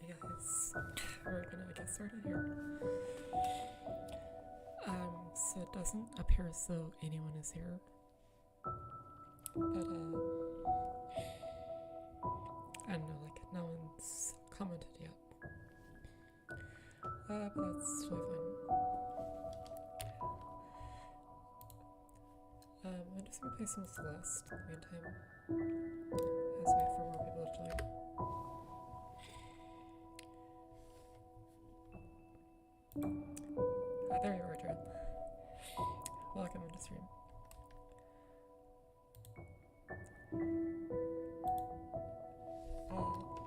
Hey guys, we're gonna get started here. So it doesn't appear as though anyone is here, but I don't know, like no one's commented yet. But that's totally fine. I'm just gonna play some Celeste in the meantime, as I wait for more people to join. There you are, Drew. Welcome to the stream.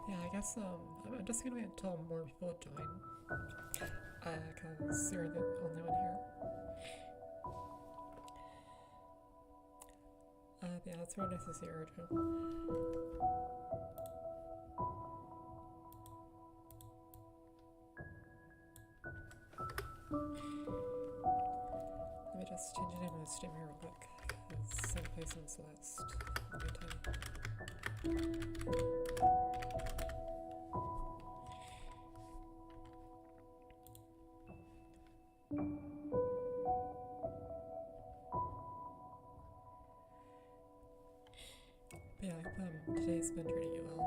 Yeah, I guess I'm just gonna wait until more people join, cause you're the only one here. Yeah, that's very nice to see you, Drew. Let me just change the name of the stream here real quick, because I'm playing some Celeste in the meantime. But yeah, I hope today's been treating you well.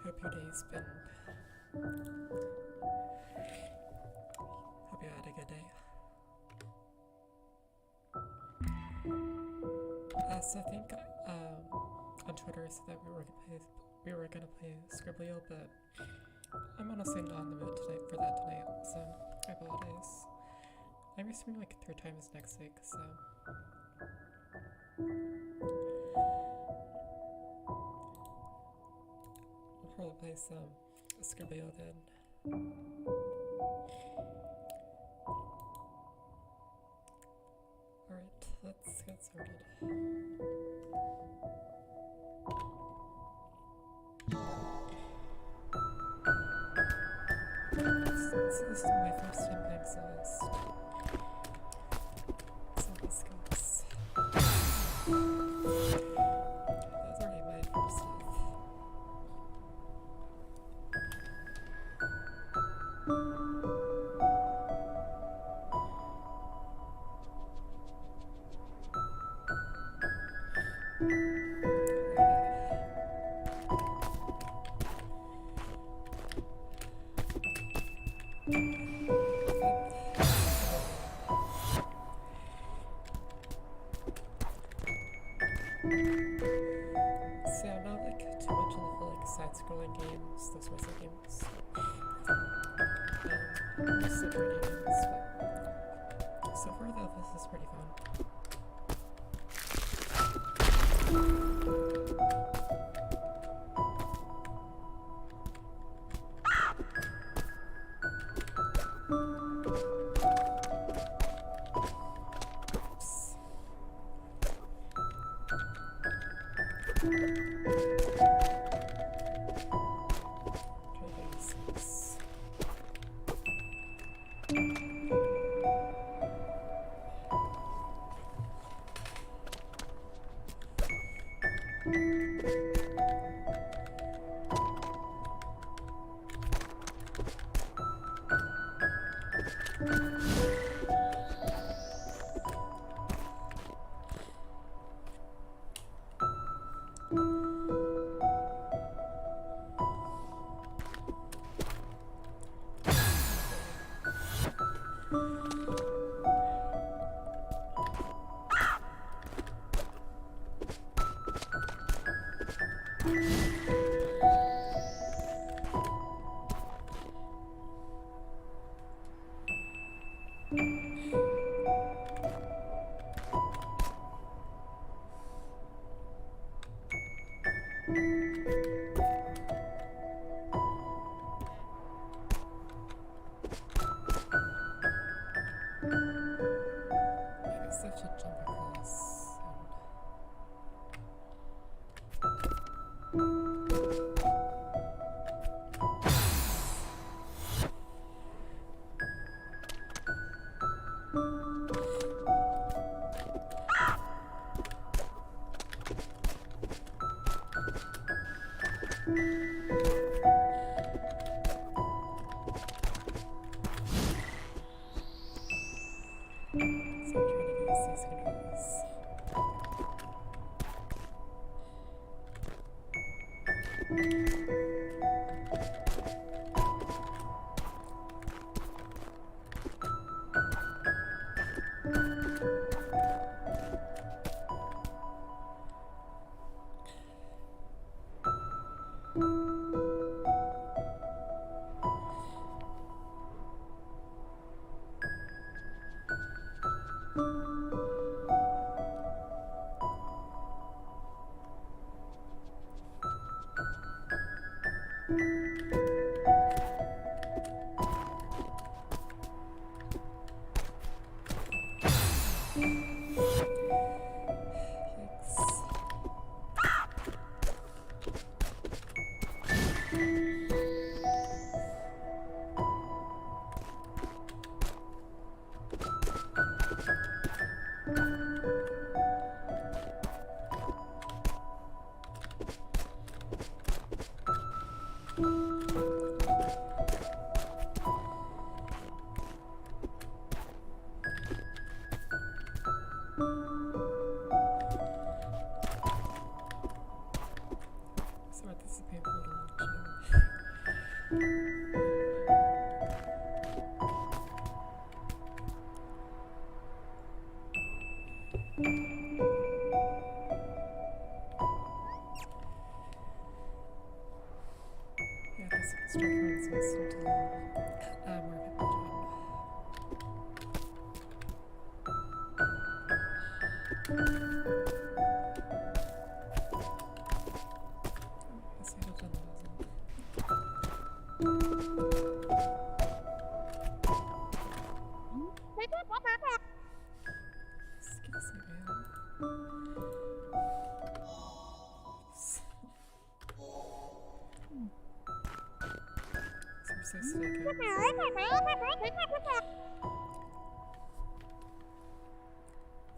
Hope your day's been... Hope you had a good day. So I think on Twitter I said that we were gonna play Scribblio, but I'm honestly not in the mood for that tonight, so I apologize. I'm gonna stream like 3 times next week, so we'll probably play some Scribblio then. Alright, let's get started. So this is my first time playing Celeste. So this goes. That was already my first love. See, I'm not like too much in the whole like side-scrolling games, those sorts of games. Just the pretty games, but so far though, this is pretty fun.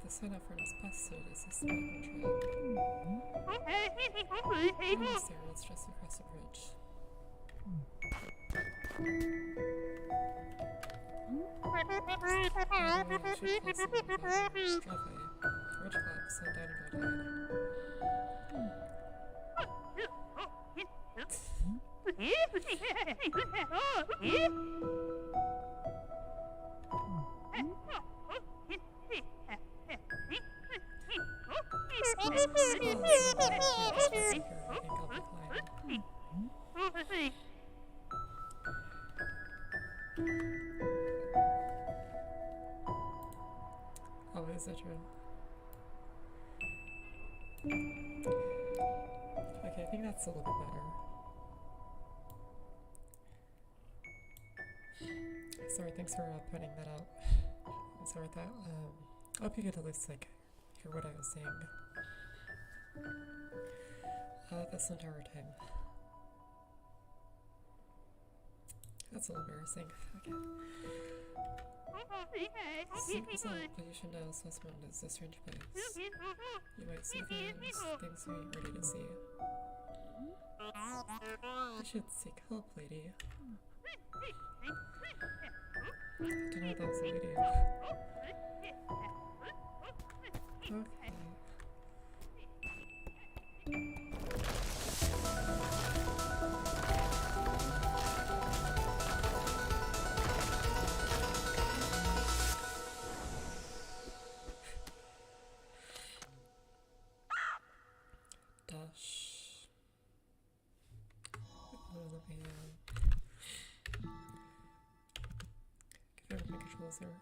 The sign-up form is busted. Is this the right one? Almost there. Let's just across the bridge. Bridge collapse, so Dynamo died. Oh, is that true? Okay, I think that's a little bit better. Sorry, thanks for pointing that out. I'm sorry with that. I hope you could at least, like, hear what I was saying. This entire time. That's a little embarrassing. Okay. Seek result, but you should know Celeste is a strange place. You might see things you ain't ready to see. You should seek help, lady. I don't know if that was a lady. Okay. Get rid of my controls there.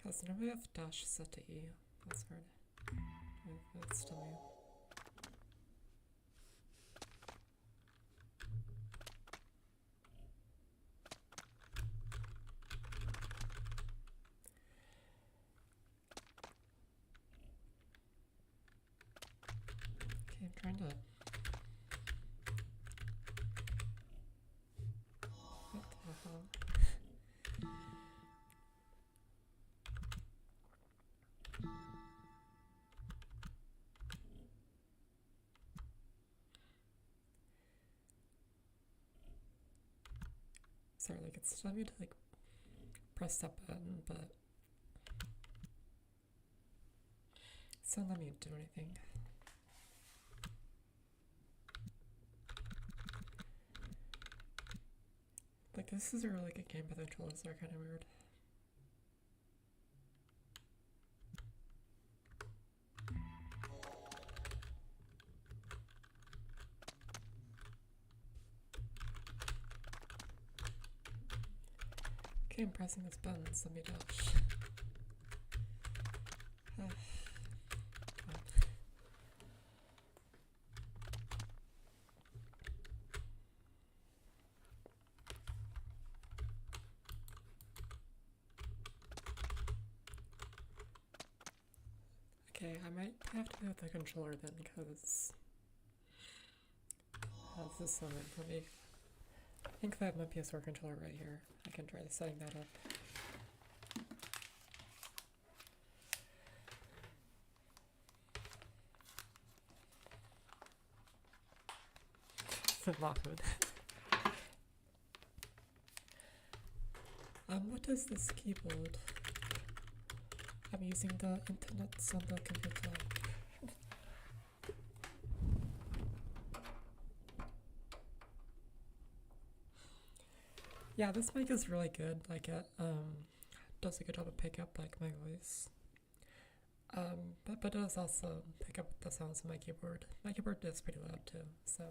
Cause now we have dash set to E. That's hard. That's still me. Okay, I'm trying to Sorry, like it's telling me to like press that button, but it's not letting me do anything. Like this is a really good game, but the controls are kind of weird. Okay, I'm pressing this button, so let me dash. Okay, I might have to go with the controller then, because this is so weird for me. I think if I have my PS4 controller right here, I can try setting that up. Lockwood. What is this keyboard? I'm using the internet on the computer. Yeah, this mic is really good. Like it does a good job of picking up like my voice. But it does also pick up the sounds of my keyboard. My keyboard is pretty loud too, so.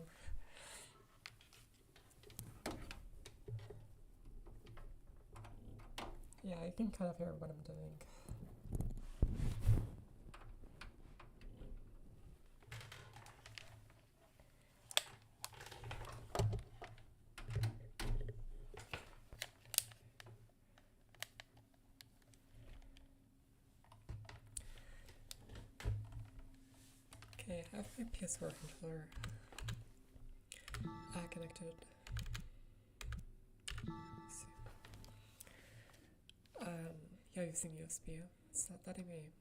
Yeah, you can kind of hear what I'm doing. Okay, I have my PS4 controller connected. Let's see. Yeah, using USB. It's not letting me.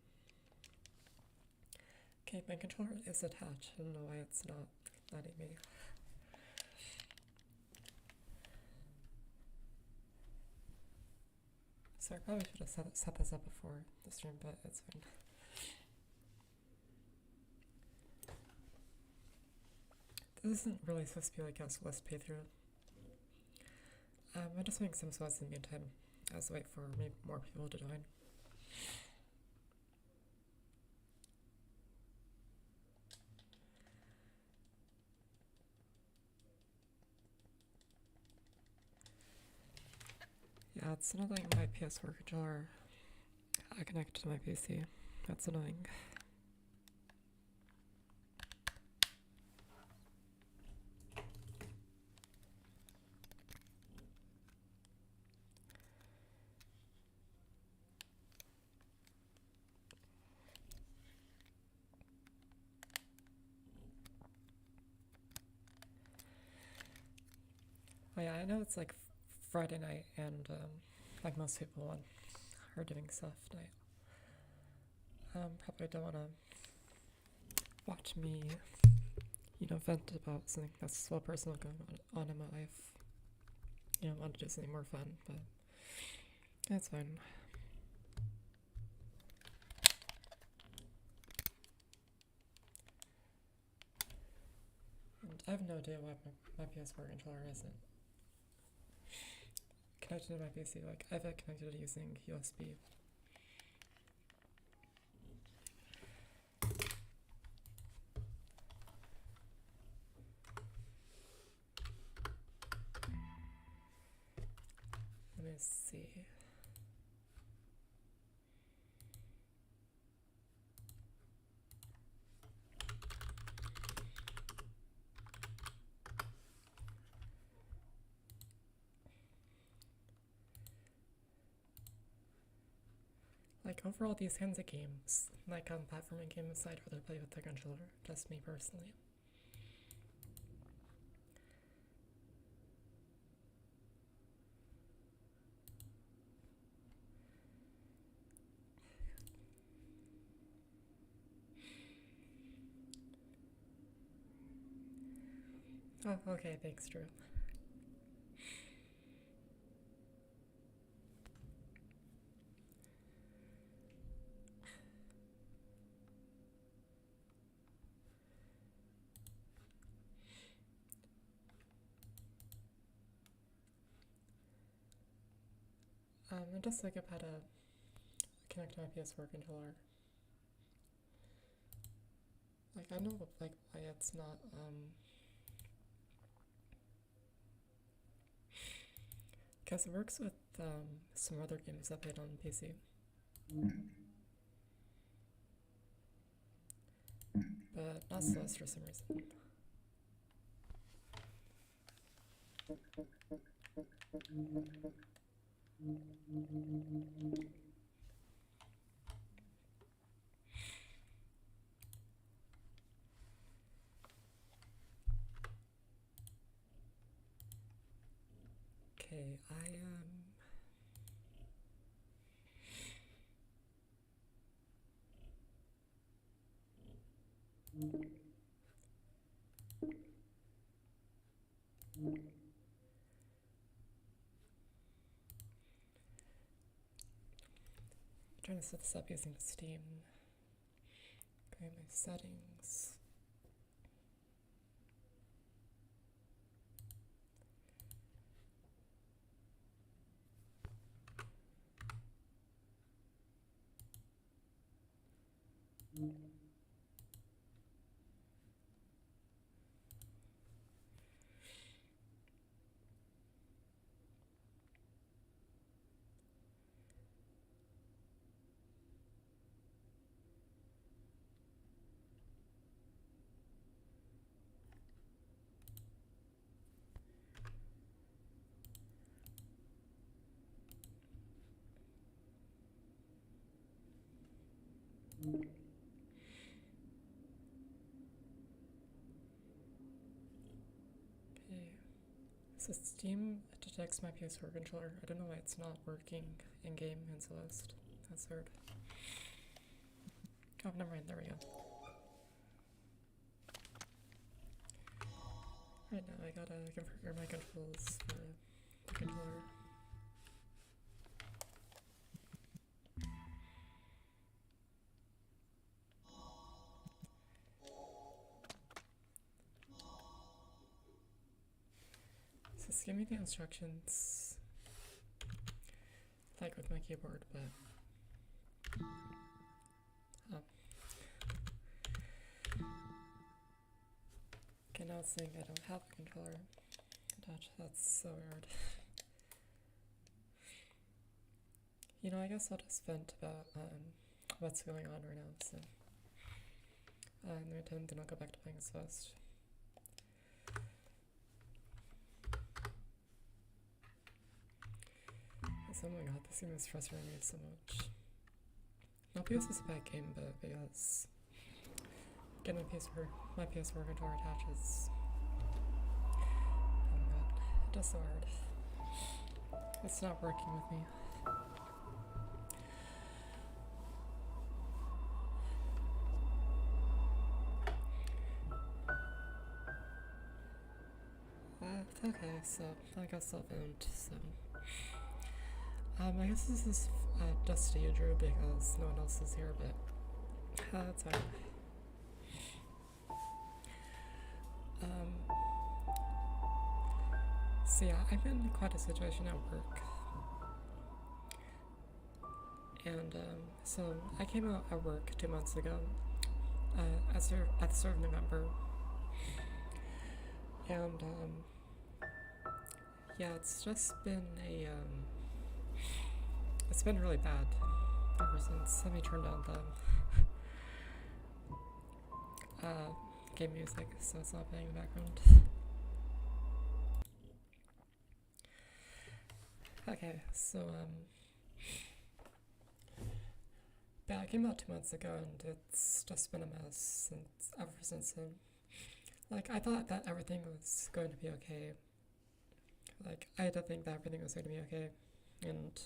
Okay, my controller is attached. I don't know why it's not letting me. So I probably should have set this up before the stream, but it's fine. This isn't really supposed to be like a Celeste playthrough. I'm just making some sweats in the meantime as I wait for maybe more people to join. Yeah, it's not letting my PS4 controller connect to my PC. That's annoying. Oh yeah, I know it's like Friday night and like most people are doing stuff tonight. Probably don't want to watch me, vent about something that's so personal going on in my life. Want to do something more fun, but that's fine. And I have no idea why my PS4 controller isn't connected to my PC. Like, I have it connected using USB. Let me see. Like, overall, these kinds of games, like platforming games, I'd rather play with the controller, just me personally. Oh, okay, thanks, Drew. I just think about how to connect to my PS4 controller. Like, I know, like, why it's not, because it works with, some other games I played on PC. But not Celeste for some reason. Okay, trying to set this up using Steam. Going my settings. Okay, so Steam detects my PS4 controller. I don't know why it's not working in-game in Celeste. That's weird. Oh, never mind, there we go. Right now I gotta configure my controls for the controller. So just give me the instructions like with my keyboard, but okay, now it's saying I don't have a controller attached. That's so weird. You know, I guess I'll just vent about what's going on right now, so in the meantime, then I'll go back to playing Celeste. Oh my god, this game is frustrating me so much. Not because it's a bad game, but because getting my PS4 controller attaches. Oh my god, it does so hard. It's not working with me. Okay, so I guess I'll vent, so I guess this is just you, Drew, because no one else is here, but that's fine. So yeah, I'm in quite a situation at work, and so I came out at work 2 months ago, at the start of November, and yeah, it's just been it's been really bad ever since. Let me turn down the game music so it's not playing in the background. Okay, so yeah, I came out 2 months ago and it's just been a mess ever since then. Like, I thought that everything was going to be okay. Like, I had to think that everything was going to be okay, and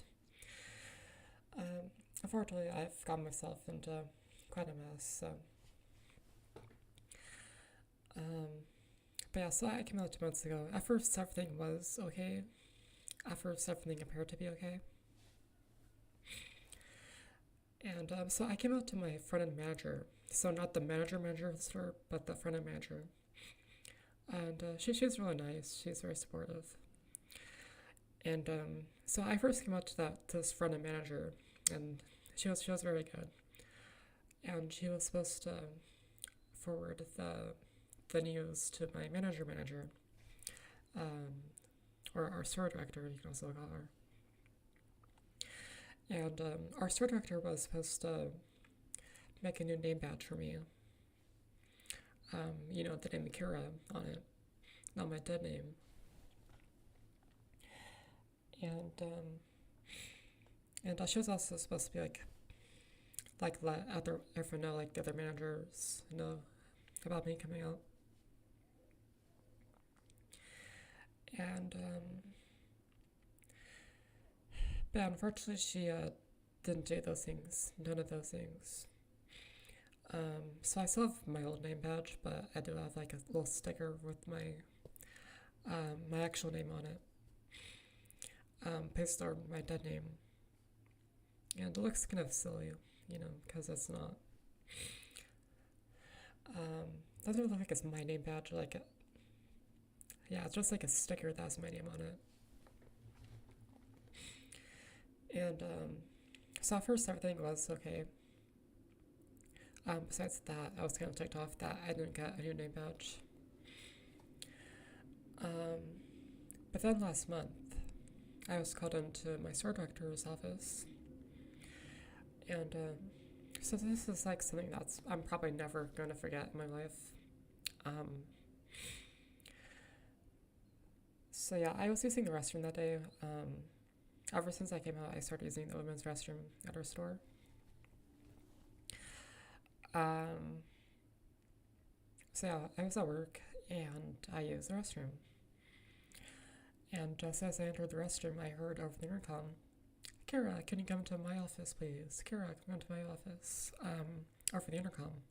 unfortunately, I've gotten myself into quite a mess, so but yeah, so I came out 2 months ago. At first, everything was okay. At first, everything appeared to be okay. And so I came out to my front-end manager, so not the manager of the store, but the front-end manager. And she's really nice. She's very supportive. And so I first came out to this front end manager, and she was very good, and she was supposed to forward the news to my manager, or our store director, you can also call her. And our store director was supposed to make a new name badge for me. The name Kira on it, not my dead name. And she was also supposed to be let everyone know, like the other managers know about me coming out. And but unfortunately, she didn't do those things. None of those things. So I still have my old name badge, but I do have like a little sticker with my actual name on it. Pasted on my dead name. And it looks kind of silly, because it's not. Doesn't look like it's my name badge, it's just like a sticker that has my name on it. And so at first everything was okay. Besides that, I was kind of ticked off that I didn't get a new name badge. But then last month, I was called into my store director's office. And so this is like something I'm probably never going to forget in my life. So yeah, I was using the restroom that day. Ever since I came out, I started using the women's restroom at our store. So yeah, I was at work and I used the restroom. And just as I entered the restroom, I heard over the intercom, "Kara, can you come to my office, please? Kara, come to my office." Over the intercom.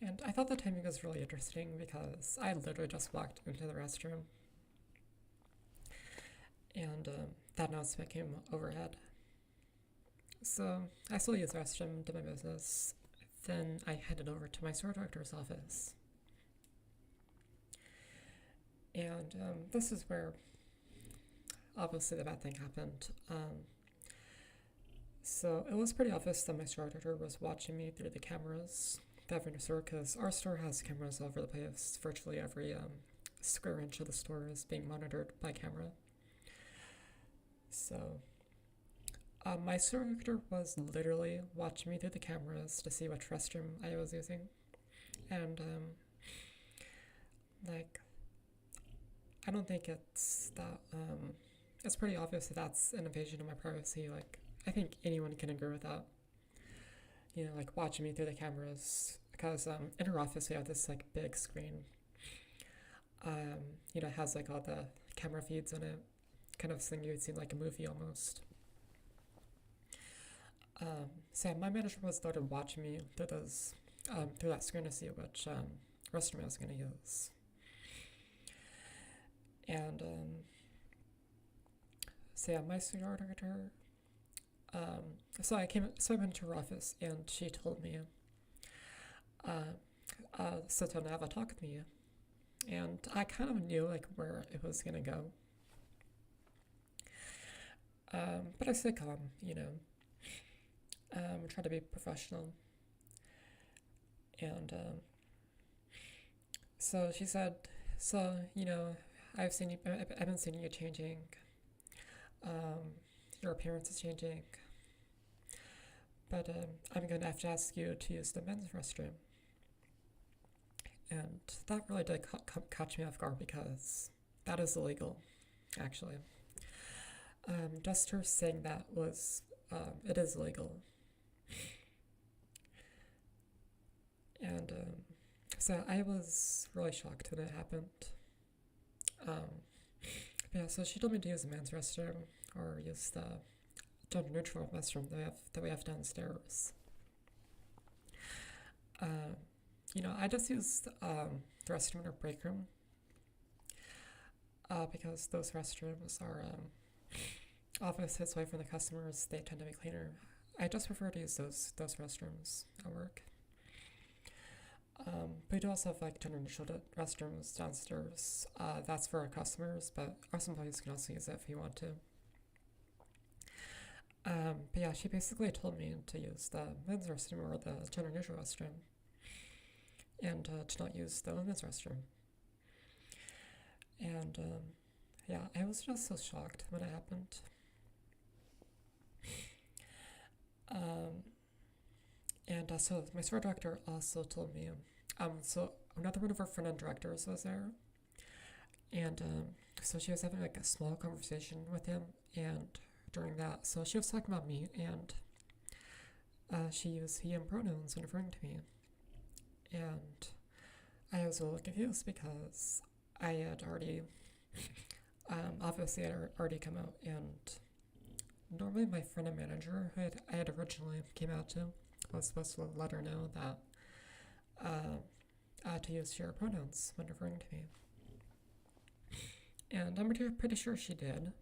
And I thought the timing was really interesting because I literally just walked into the restroom. And that announcement came overhead. So I still used the restroom, did my business. Then I headed over to my store director's office. And this is where, obviously, the bad thing happened. So it was pretty obvious that my store director was watching me through the cameras that have in the store, because our store has cameras all over the place. Virtually every square inch of the store is being monitored by camera. So my store director was literally watching me through the cameras to see which restroom I was using. And I don't think it's that, it's pretty obvious that that's an invasion of my privacy. I think anyone can agree with that. Watching me through the cameras, because in her office we have this big screen. It has all the camera feeds in it, kind of thing you would see like a movie almost. So my manager was started watching me through those, through that screen to see which restroom I was going to use. And so yeah, my store director. So I went to her office and she told me, sit down and have a talk with me. And I kind of knew where it was gonna go. But I stayed calm, try to be professional. And so she said, "So I've been seeing you changing. Your appearance is changing. But I'm going to have to ask you to use the men's restroom." And that really did catch me off guard, because that is illegal, actually. Just her saying that was, it is illegal. And so I was really shocked when it happened. Yeah, so she told me to use the men's restroom, or use the gender neutral restroom that we have downstairs. I just used the restroom in our break room, because those restrooms are offices away from the customers. They tend to be cleaner. I just prefer to use those restrooms at work. We do also have like general restrooms downstairs. That's for our customers, but us employees can also use it if you want to. But yeah, she basically told me to use the men's restroom or the general neutral restroom, and to not use the women's restroom. And yeah, I was just so shocked when it happened. And so my store director also told me, so another one of our front-end directors was there, and so she was having like a small conversation with him, and during that, so she was talking about me, and she used he and pronouns when referring to me, and I was a little confused because I had already, obviously I had already come out, and normally my friend and manager who I had originally came out to was supposed to let her know that to use she her pronouns when referring to me. And I'm pretty sure she did.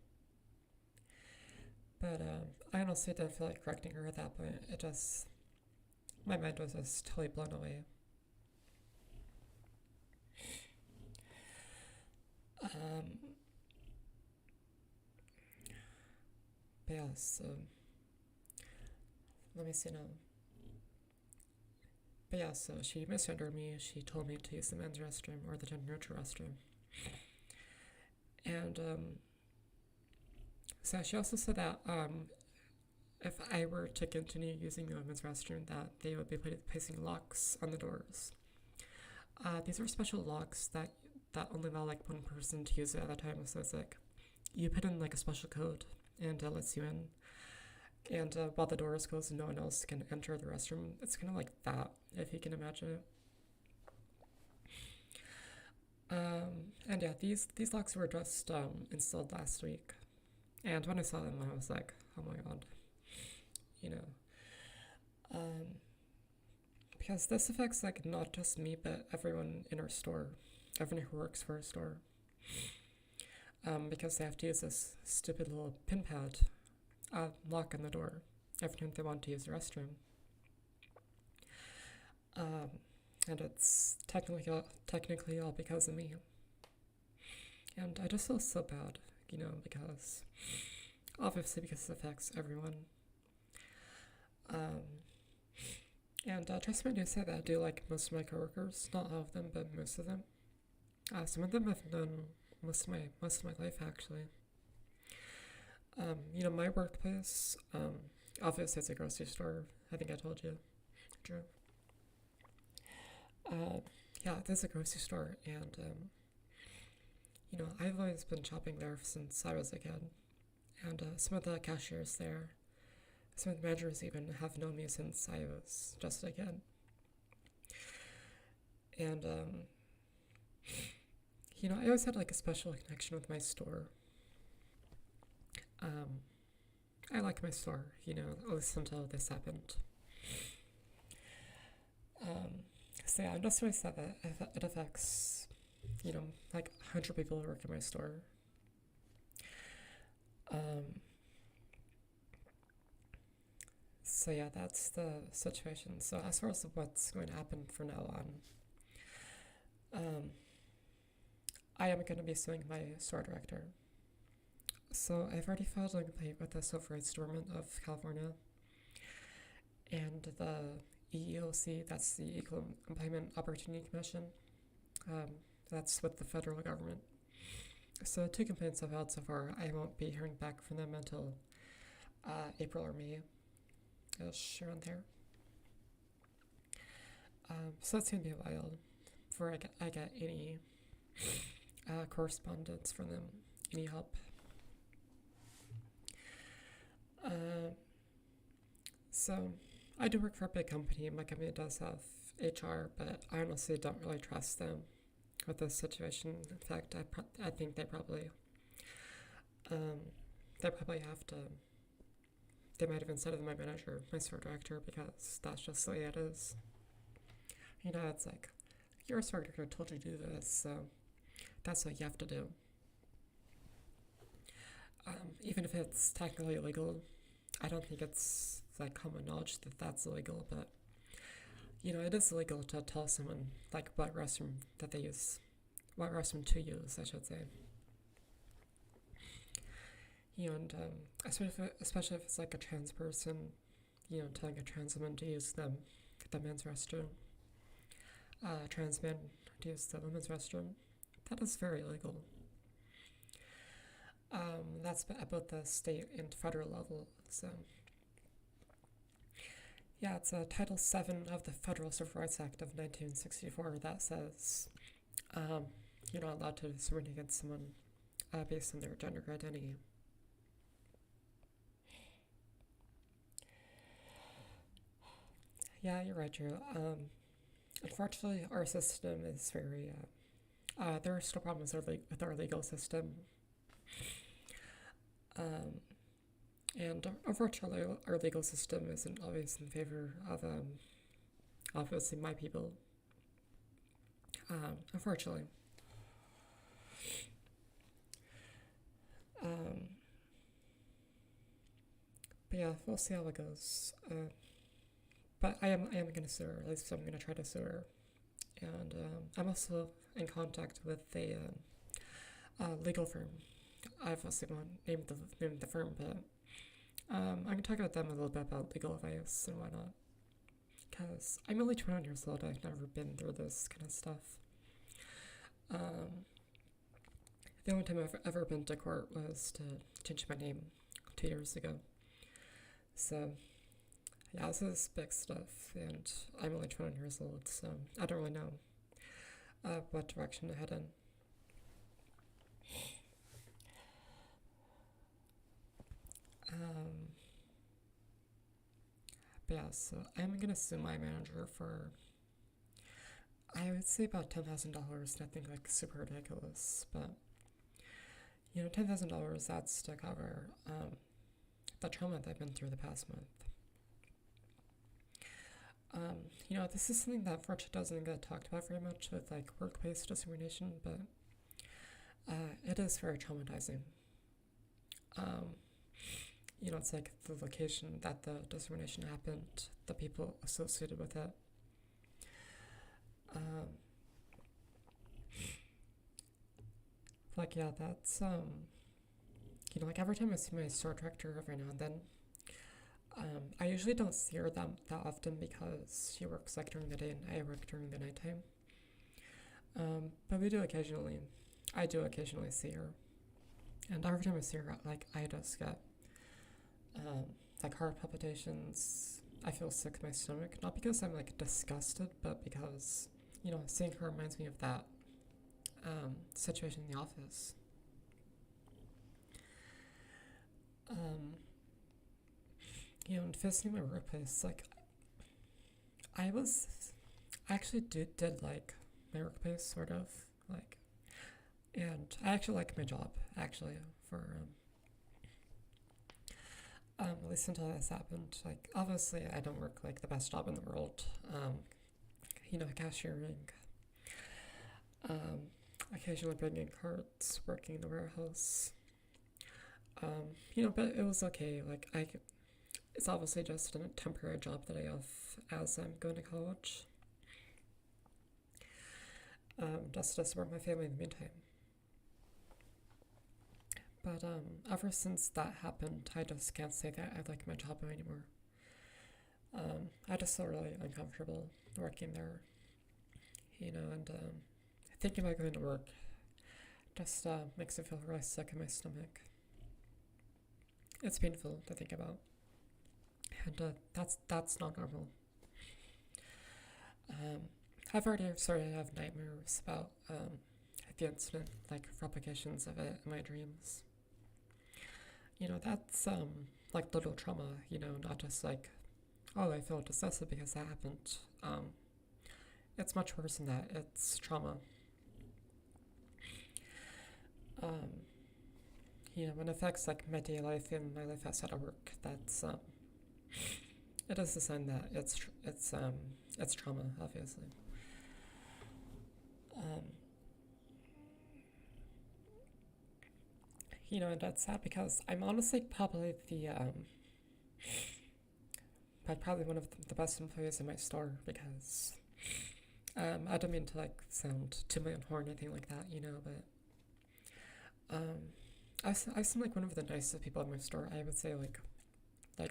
But I honestly didn't feel like correcting her at that point. It just, my mind was just totally blown away. But yeah, so, let me see now. But yeah, so she misgendered me. She told me to use the men's restroom or the gender neutral restroom. And so she also said that if I were to continue using the women's restroom, that they would be placing locks on the doors. These are special locks that only allow like one person to use it at a time. So it's like you put in like a special code and it lets you in. And while the door is closed and no one else can enter the restroom, it's kind of like that, if you can imagine it. And yeah, these locks were just installed last week. And when I saw them, I was like, oh my god, you know. Because this affects like not just me, but everyone in our store, everyone who works for our store. Because they have to use this stupid little pin pad lock on the door every time they want to use the restroom. And it's technically all because of me. And I just feel so bad, you know, because obviously because it affects everyone. And trust me, I do say that I do like most of my coworkers, not all of them, but most of them. Some of them I've known most of my life actually. You know, my workplace, obviously it's a grocery store. I think I told you, Drew. Yeah, there's a grocery store, and you know, I've always been shopping there since I was a kid, and some of the cashiers there, some of the managers even have known me since I was just a kid, and you know, I always had like a special connection with my store. I like my store, you know, at least until this happened. So yeah, I'm just really sad that it affects, you know, like 100 people who work in my store. So yeah, that's the situation. So as far as what's going to happen from now on, I am going to be suing my store director. So I've already filed a complaint with the Civil Rights Department of California and the EEOC, that's the Equal Employment Opportunity Commission. That's with the federal government. So 2 complaints I've filed so far. I won't be hearing back from them until April or May-ish, around there. So it's going to be a while before I get any correspondence from them, any help. So I do work for a big company. My company does have HR, but I honestly don't really trust them with this situation. In fact, I think they probably have to. They might have instead of my manager, my store director, because that's just the way it is. You know, it's like your store director told you to do this, so that's what you have to do. Even if it's technically illegal, I don't think it's like common knowledge that that's illegal, but it is illegal to tell someone like what restroom that they use, what restroom to use, I should say. And especially if it's like a trans person, telling a trans woman to use the men's restroom, trans men to use the women's restroom, that is very illegal. That's at both the state and federal level. So, yeah, it's Title VII of the Federal Civil Rights Act of 1964 that says you're not allowed to discriminate against someone based on their gender identity. Yeah, you're right, Drew. Unfortunately, our system is very. There are still problems with our legal system. And unfortunately, our legal system isn't always in favor of obviously my people. Unfortunately. But yeah, we'll see how it goes. But I am gonna sue her. At least I'm gonna try to sue her. And I'm also in contact with a legal firm. I obviously won't name the firm, but I can talk about them a little bit about legal advice and whatnot. Because I'm only 21 years old. I've never been through this kind of stuff. The only time I've ever been to court was to change my name 2 years ago. So, yeah, this is big stuff, and I'm only 21 years old, so I don't really know what direction to head in. But yeah, so I'm gonna sue my manager for, I would say about $10,000, and I think like super ridiculous, but $10,000, that's to cover the trauma that I've been through the past month. This is something that unfortunately doesn't get talked about very much with like workplace discrimination, but it is very traumatizing. It's like the location that the discrimination happened, the people associated with it. Like, yeah, that's, like every time I see my store director every now and then, I usually don't see her that often because she works like during the day and I work during the nighttime. But I do occasionally see her. And every time I see her, like, I just get, like heart palpitations. I feel sick in my stomach, not because I'm like disgusted, but because, seeing her reminds me of that, situation in the office. And visiting my workplace, like, I actually did like my workplace, sort of, like, and I actually like my job, actually, for, at least until this happened. Like, obviously, I don't work, like, the best job in the world, cashiering, occasionally bringing carts, working in the warehouse, but it was okay, like, it's obviously just a temporary job that I have as I'm going to college, just to support my family in the meantime. But ever since that happened, I just can't say that I like my job anymore. I just feel really uncomfortable working there, and thinking about going to work just makes me feel really sick in my stomach. It's painful to think about, and that's not normal. I've already started to have nightmares about the incident, like replications of it in my dreams. That's like little trauma, not just like, oh, I feel disgusted because that happened. It's much worse than that. It's trauma. When it affects like my daily life and my life outside of work, that's it is a sign that it's trauma, obviously. And that's sad because I'm honestly probably like probably one of the best employees in my store because I don't mean to like sound too my own horn or anything like that, you know, but I seem like one of the nicest people in my store. I would say like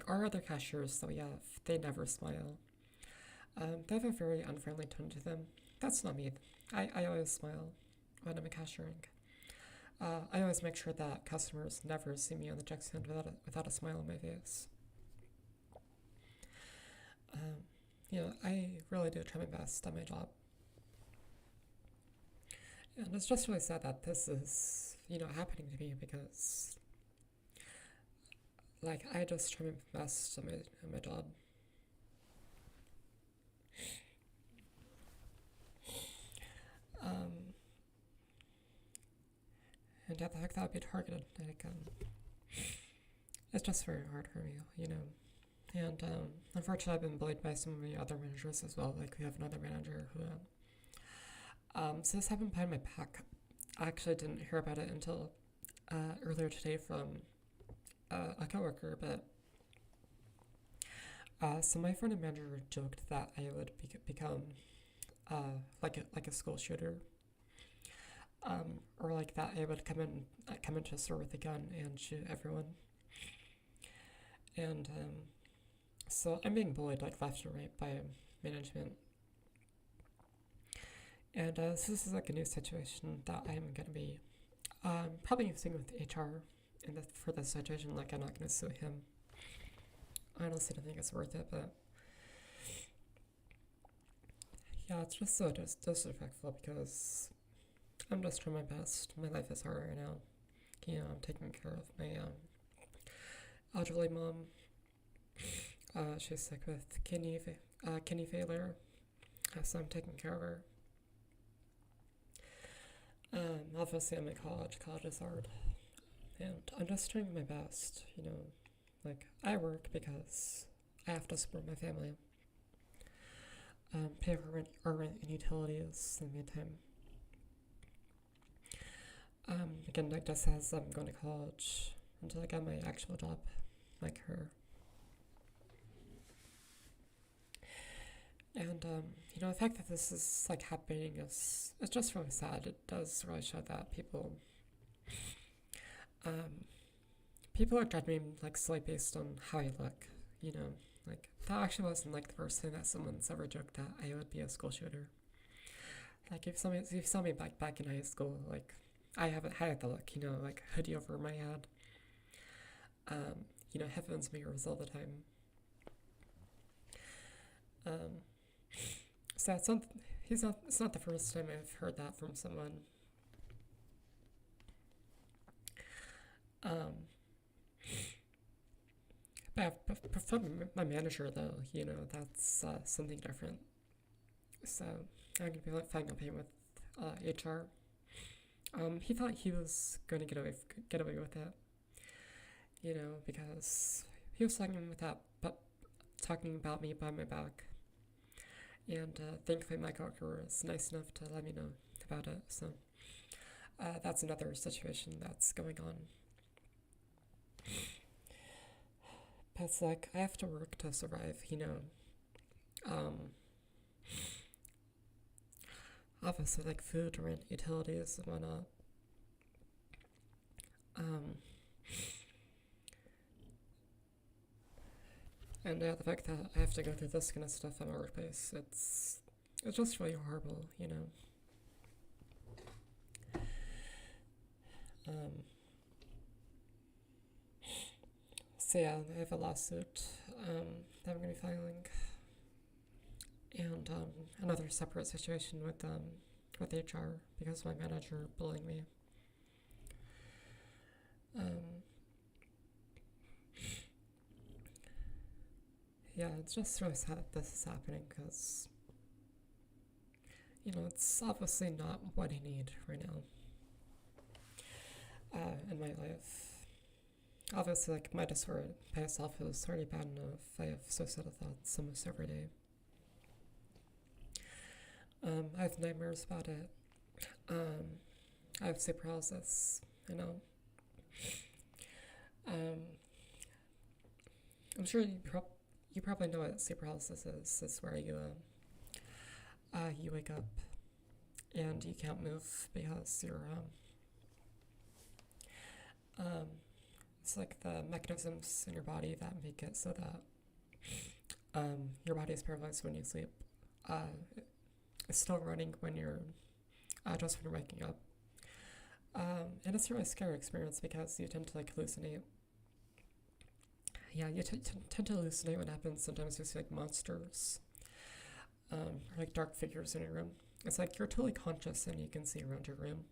our other cashiers that we have, they never smile. They have a very unfriendly tone to them. That's not me. I always smile when I'm cashiering. I always make sure that customers never see me on the check stand without a smile on my face. You know, I really do try my best at my job. And it's just really sad that this is, you know, happening to me because, like, I just try my best at my job. And yeah, the fact that I'd be targeted, like, it's just very hard for me, you know. And unfortunately, I've been bullied by some of the other managers as well. Like, we have another manager who, so this happened behind my back. I actually didn't hear about it until earlier today from a coworker, but so my friend and manager joked that I would become like a school shooter, or like that I would come into a store with a gun and shoot everyone. And so I'm being bullied like left and right by management. And so this is like a new situation that I'm going to be probably using with HR for this situation. Like, I'm not going to sue him. I honestly don't think it's worth it, but yeah, it's just so disrespectful because I'm just trying my best. My life is hard right now. You know, I'm taking care of my elderly mom. She's sick with kidney failure, so I'm taking care of her. Obviously I'm in college. College is hard. And I'm just trying my best, you know. Like, I work because I have to support my family. Pay for our rent and utilities in the meantime. Again, like just as I'm going to college until I get my actual job, like her. And, you know, the fact that this is, like, happening it's just really sad. It does really show that people are judging me, like, solely based on how I look, you know. Like, that actually wasn't, like, the first time that someone's ever joked that I would be a school shooter. Like, if you saw me back in high school, like, I had the look, you know, like, hoodie over my head. You know, headphones, mirrors all the time. So it's not the first time I've heard that from someone. But from my manager, though, you know, that's something different. So I'm gonna be filing a payment with HR. He thought he was going to get away with it, you know, because he was talking about me behind my back. And thankfully my coworker was nice enough to let me know about it. So that's another situation that's going on. But it's like, I have to work to survive, you know. Obviously, like, food, rent, utilities, and whatnot. And the fact that I have to go through this kind of stuff at my workplace, it's just really horrible, you know. So yeah, I have a lawsuit that I'm going to be filing, and another separate situation with HR because my manager bullying me. Yeah, it's just really sad that this is happening because, you know, it's obviously not what I need right now in my life. Obviously, like, my disorder by itself is already bad enough. I have suicidal thoughts almost every day. I have nightmares about it. I have sleep paralysis, you know. I'm sure you probably know what sleep paralysis is. It's where you wake up and you can't move because um, it's like the mechanisms in your body that make it so that your body is paralyzed when you sleep. It's still running when you're just when you're waking up. And it's a really scary experience because you tend to like hallucinate. Yeah, you tend to hallucinate what happens. Sometimes you see like monsters, or like dark figures in your room. It's like you're totally conscious and you can see around your room.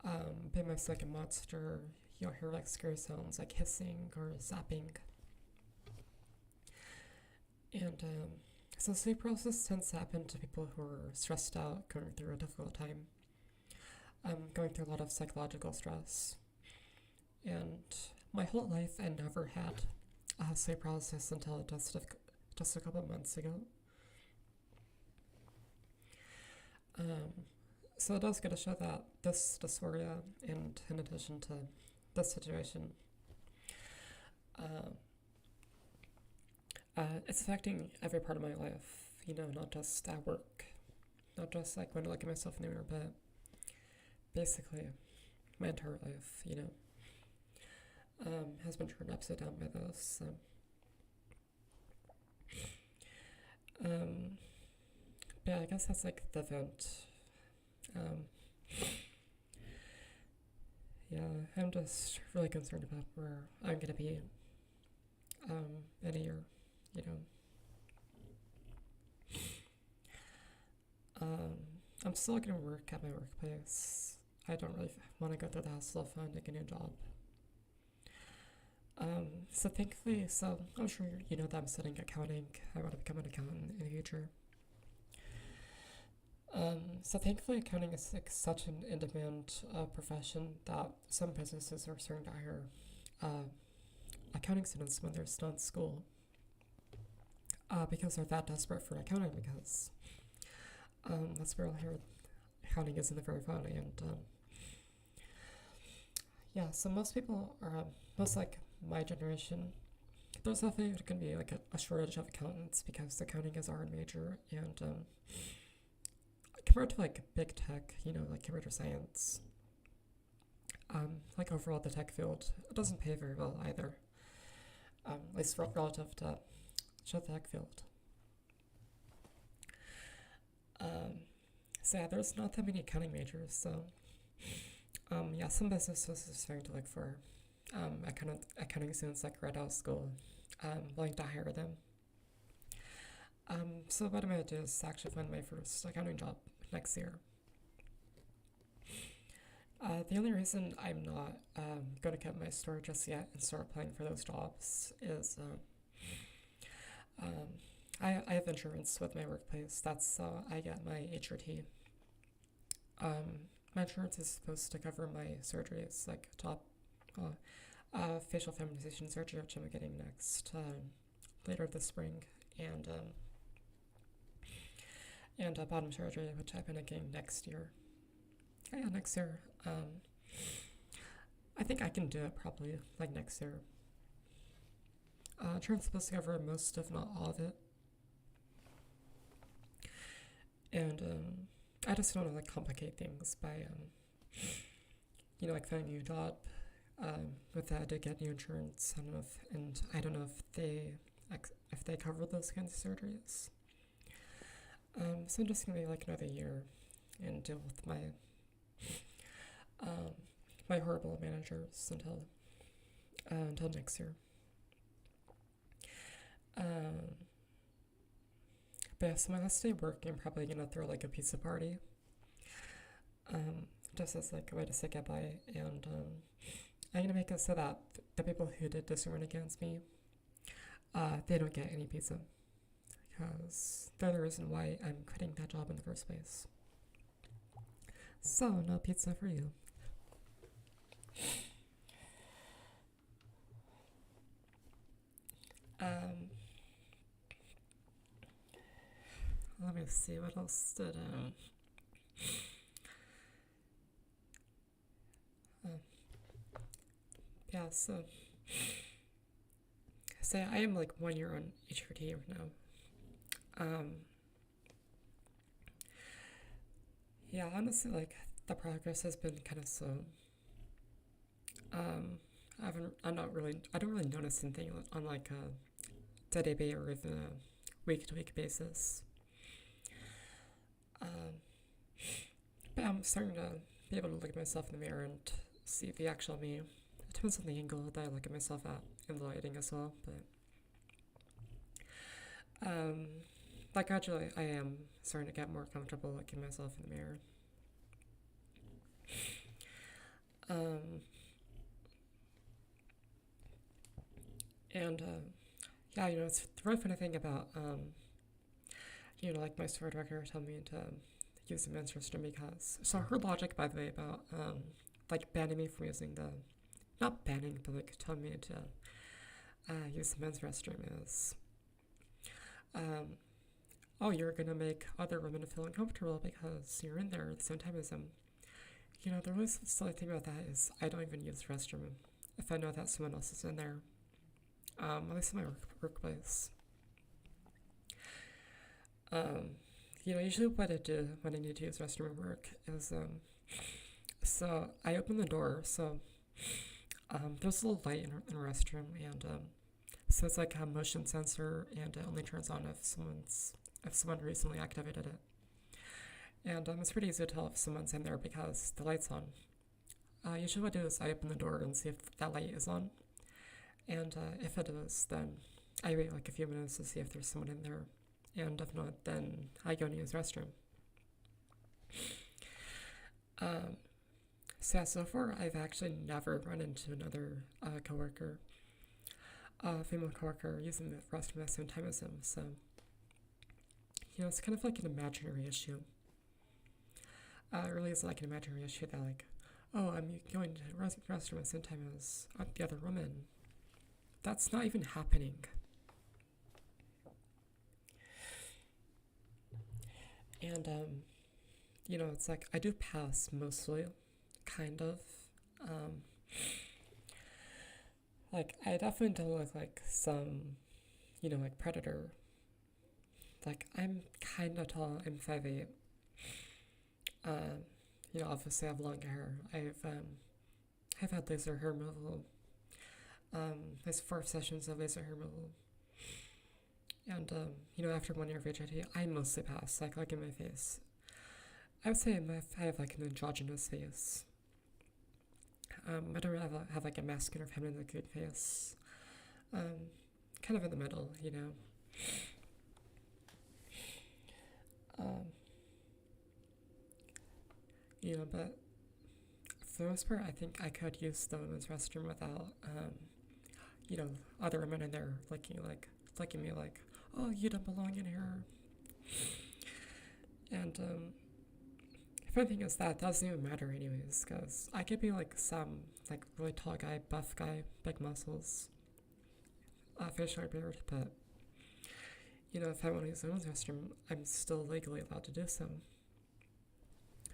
But it might see like a monster. You'll hear like scary sounds like hissing or zapping. And so sleep paralysis tends to happen to people who are stressed out, going through a difficult time, going through a lot of psychological stress. And my whole life, I never had sleep paralysis until just a couple months ago. So it does get to show that this dysphoria, and in addition to this situation, it's affecting every part of my life, not just at work, not just like when I look at myself in the mirror, but basically my entire life, has been turned upside down by this. But yeah, I guess that's like the event. Yeah, I'm just really concerned about where I'm gonna be in a year, I'm still gonna work at my workplace. I don't really want to go through the hassle of finding a new job. So thankfully, I'm sure you know that I'm studying accounting. I want to become an accountant in the future. So thankfully, accounting is like such an in-demand profession that some businesses are starting to hire accounting students when they're still in school, because they're that desperate for accounting, because that's where accounting is in the very founding. And yeah, so most people are, most like my generation, there's definitely going to be like a shortage of accountants because accounting is our major, and compared to like big tech, like computer science, like overall the tech field, it doesn't pay very well either, at least relative to the tech field. So yeah, there's not that many accounting majors, so yeah, some businesses are starting to look for accounting students like right out of school, willing to hire them. So what I'm going to do is actually find my first accounting job next year. The only reason I'm not going to cut my store just yet and start applying for those jobs is I have insurance with my workplace. That's I get my HRT. My insurance is supposed to cover my surgeries, like top facial feminization surgery, which I'm getting next later this spring, and bottom surgery, which I've been getting next year. Yeah, next year. I think I can do it probably like next year. Insurance is supposed to cover most, if not all of it. And I just don't want to like complicate things by like finding a new job. With that, to get new insurance. I don't know if they cover those kinds of surgeries. So I'm just gonna be like another year and deal with my my horrible managers until next year. But yeah, so my last day of work, I'm probably gonna throw like a pizza party, just as like a way to say goodbye, and I'm gonna make it so that the people who did discriminate against me, they don't get any pizza, because they're the reason why I'm quitting that job in the first place. So no pizza for you. Let me see what else did yeah, so say I am like 1 year on HRT now. Yeah, honestly, like the progress has been kind of slow. I don't really notice anything on like a day-to-day or even a week-to-week basis. But I'm starting to be able to look at myself in the mirror and see the actual me. It depends on the angle that I look at myself at and the lighting as well, but like gradually I am starting to get more comfortable looking at myself in the mirror. And yeah, it's the really funny thing about like my store director told me to use the men's restroom because her logic, by the way, about like banning me from using not banning, but like telling me to use the men's restroom is oh, you're gonna make other women feel uncomfortable because you're in there at the same time as them. The really silly thing about that is I don't even use the restroom if I know that someone else is in there. At least in my workplace. Usually what I do when I need to use the restroom at work is, so I open the door, so there's a little light in the restroom, and so it's like a motion sensor, and it only turns on if someone recently activated it. And it's pretty easy to tell if someone's in there because the light's on. Usually what I do is I open the door and see if that light is on. And if it is, then I wait like a few minutes to see if there's someone in there. And if not, then I go and use the restroom. So far, I've actually never run into another coworker, female coworker, using the restroom at the same time as him. So, it's kind of like an imaginary issue. It really is like an imaginary issue that like, oh, I'm going to the restroom at the same time as the other woman. That's not even happening. And, it's like, I do pass mostly, kind of. Like, I definitely don't look like some, like predator. Like, I'm kind of tall, I'm 5'8". Obviously I have long hair. I've had laser hair removal. There's 4 sessions of laser hair removal. And, after 1 year of HIT, I mostly pass, like in my face. I would say I have like an androgynous face. I don't really have like a masculine or feminine looking face. Kind of in the middle, but for the most part, I think I could use the women's restroom without, other women in there looking at me like, oh, you don't belong in here. And the funny thing is that doesn't even matter anyways, because I could be like some like really tall guy, buff guy, big muscles, facial hair beard, but if I want to use the women's restroom, I'm still legally allowed to do so.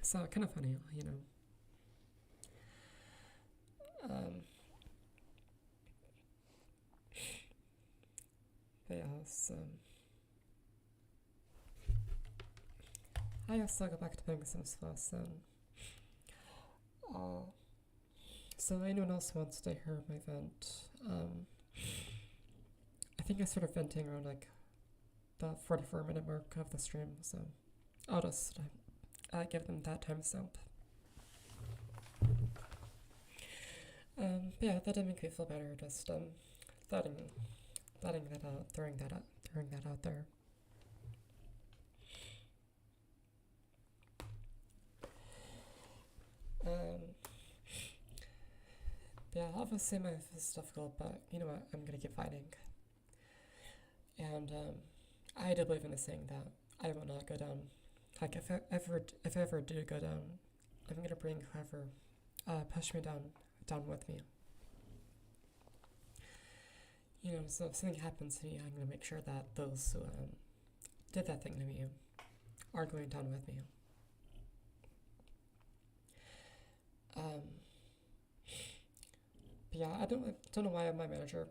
So kind of funny, But yeah, so I guess I'll go back to playing Sims Plus then. So anyone else wants to hear my vent? I think I started venting around like the 44-minute mark of the stream, so I'll just give them that timestamp. But yeah, that didn't make me feel better. Just letting that out, throwing that out there. Yeah, obviously my life is difficult, but you know what? I'm gonna keep fighting. And I do believe in the saying that I will not go down. Like if I ever do go down, I'm gonna bring whoever pushed me down with me. So if something happens to me, I'm gonna make sure that those who did that thing to me are going down with me. But yeah, I don't know why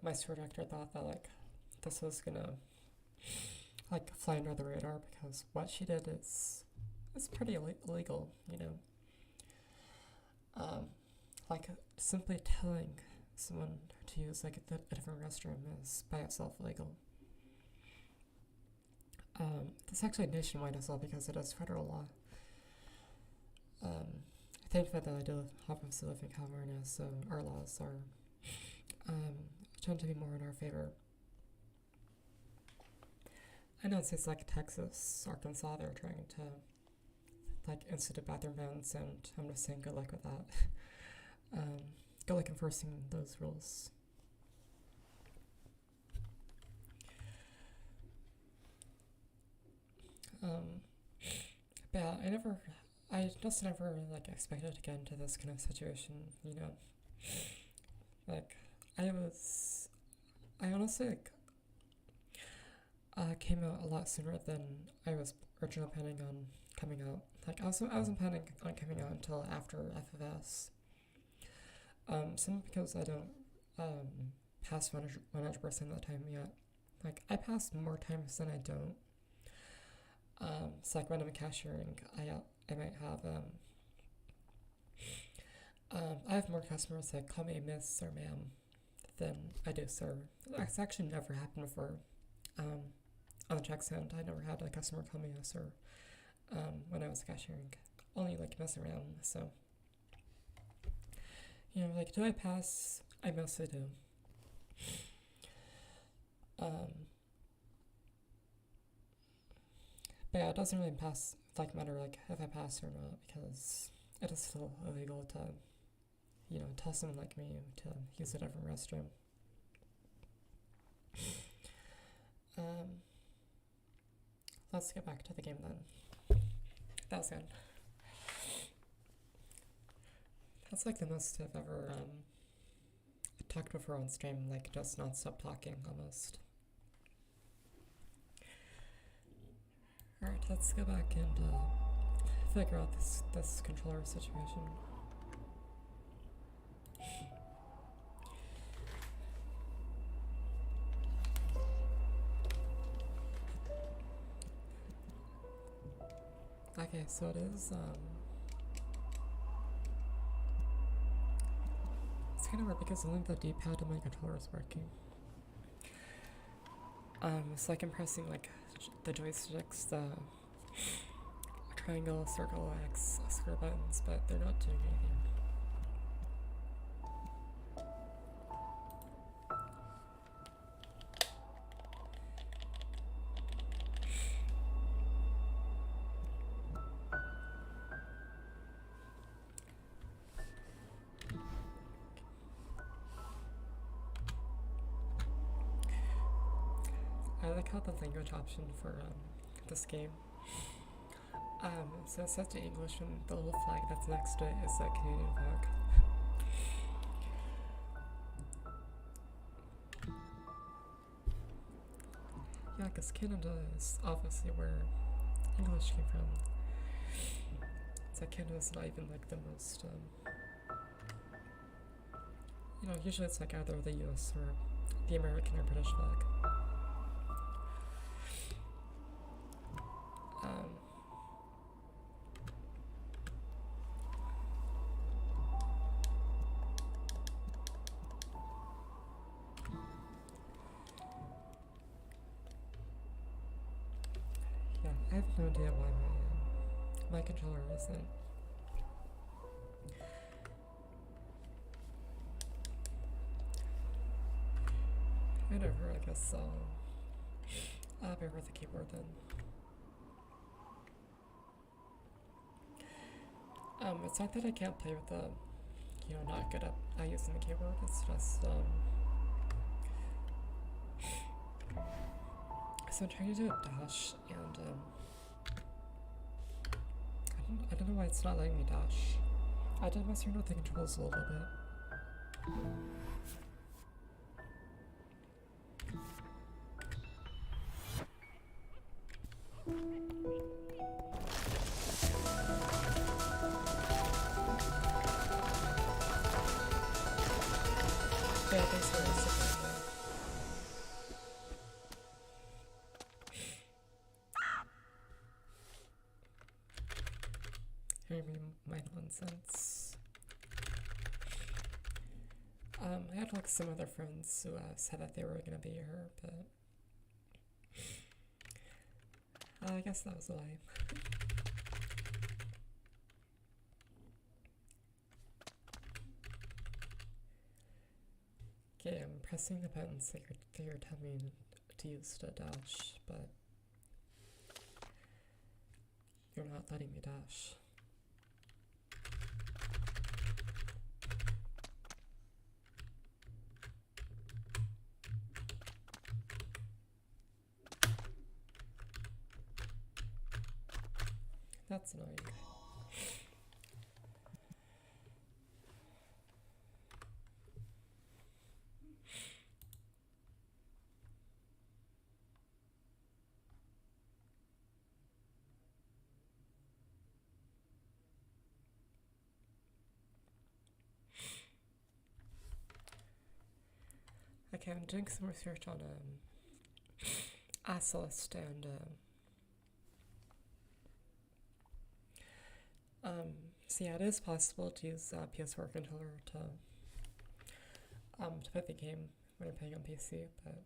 my store director thought that like this was gonna like fly under the radar, because what she did is pretty illegal, you know. Like simply telling someone to use like a different restroom is by itself illegal. It's actually nationwide as well because it is federal law. Thankfully that I do obviously live in California, so our laws are tend to be more in our favor. I know states like Texas, Arkansas, they're trying to like institute bathroom bans, and I'm just saying good luck with that. Good luck enforcing those rules. But yeah, I just never like expected to get into this kind of situation, you know. Like, I honestly like came out a lot sooner than I was originally planning on coming out. Like, I wasn't planning on coming out until after FFS. Simply because I don't pass 100% of the time yet. Like, I pass more times than I don't. So like when I'm cashiering, I might have I have more customers that call me miss or ma'am than I do sir. That's actually never happened before. On the check stand, I never had a customer call me a sir when I was cashiering. Only like miss or ma'am. So, you know, like, do I pass? I mostly do. But yeah, it doesn't really matter like if I pass or not, because it is still illegal to, you know, tell someone like me to use a different restroom. Let's get back to the game then. That was good. That's like the most I've ever talked before on stream, like just non-stop talking almost. Alright, let's go back and figure out this controller situation. Okay, so it is, it's kind of weird because only the D-pad on my controller is working. It's like I'm pressing like the joysticks, the triangle, circle, X, square buttons, but they're not doing anything. I like how the language option for this game, so it's set to English, and the little flag that's next to it is a Canadian flag. Yeah, because Canada is obviously where English came from. It's like Canada's not even like the most, you know, usually it's like either the US or the American or British flag. Yeah, I have no idea why my controller isn't. Whatever, I guess I'll bear with the keyboard then. It's not that I can't play with the, you know, not good at using the keyboard, it's just, so I'm trying to do a dash, and, I don't know why it's not letting me dash. I did mess around with the controls a little bit. Yeah, thanks for listening. Hear me my nonsense. I had like some other friends who said that they were gonna be here, but I guess that was a lie. Okay, I'm pressing the buttons that you're telling me to use to dash, but you're not letting me dash. That's annoying. Okay, I'm doing some research on Celeste and so yeah, it is possible to use PS4 controller to play the game when you're playing on PC, but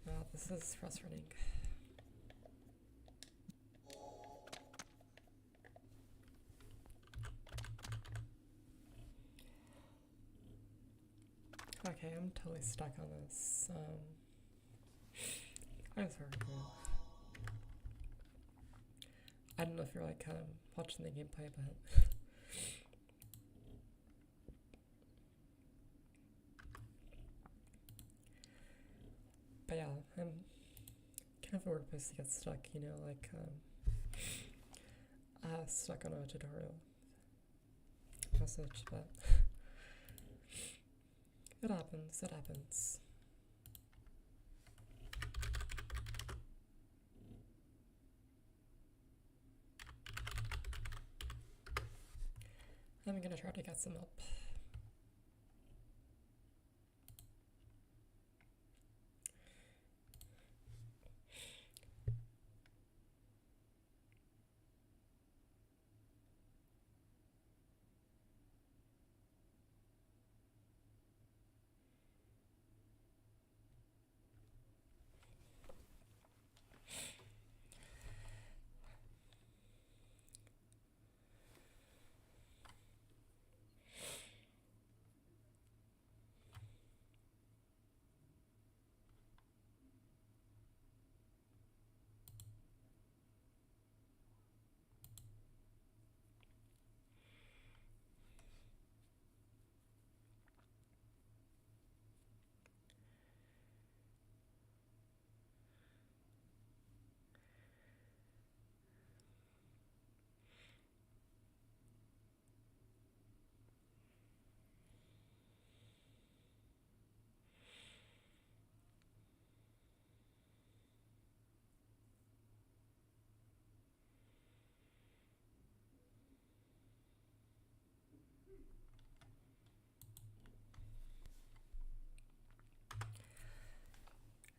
wow, this is frustrating. Okay, I'm totally stuck on this. I'm sorry. I don't know if you're like watching the gameplay, but yeah, I'm kind of a weird place to get stuck, you know, like stuck on a tutorial message, but it happens, it happens. I'm gonna try to get some help.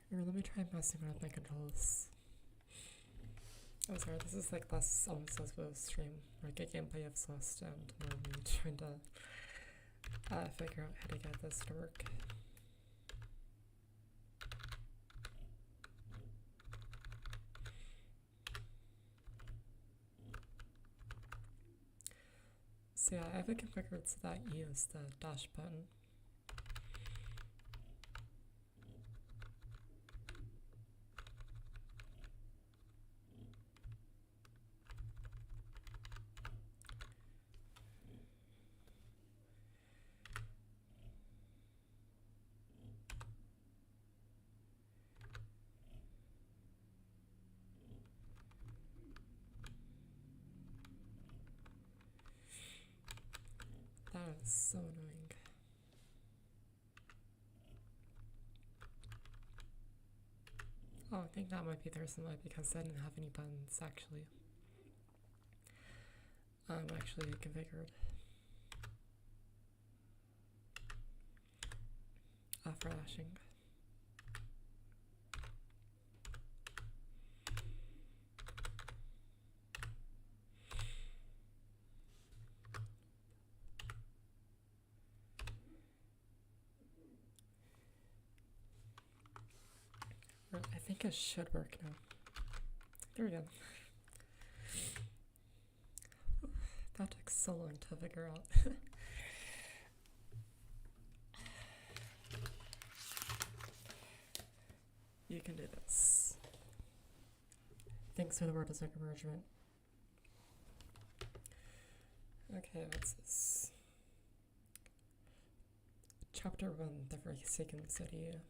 Here, let me try messing around with my controls. I'm sorry, this is like less almost as with a stream, like a gameplay of Celeste and more me trying to figure out how to get this to work. So yeah, I have it configured so that you use the dash button. That is so annoying. Oh, I think that might be the reason why, because I didn't have any buttons actually. Actually configured. For lashing. I think it should work now. There we go. That took so long to figure out. You can do this. Thanks for the word of encouragement. Okay, what's this? Chapter 1, The Forsaken City.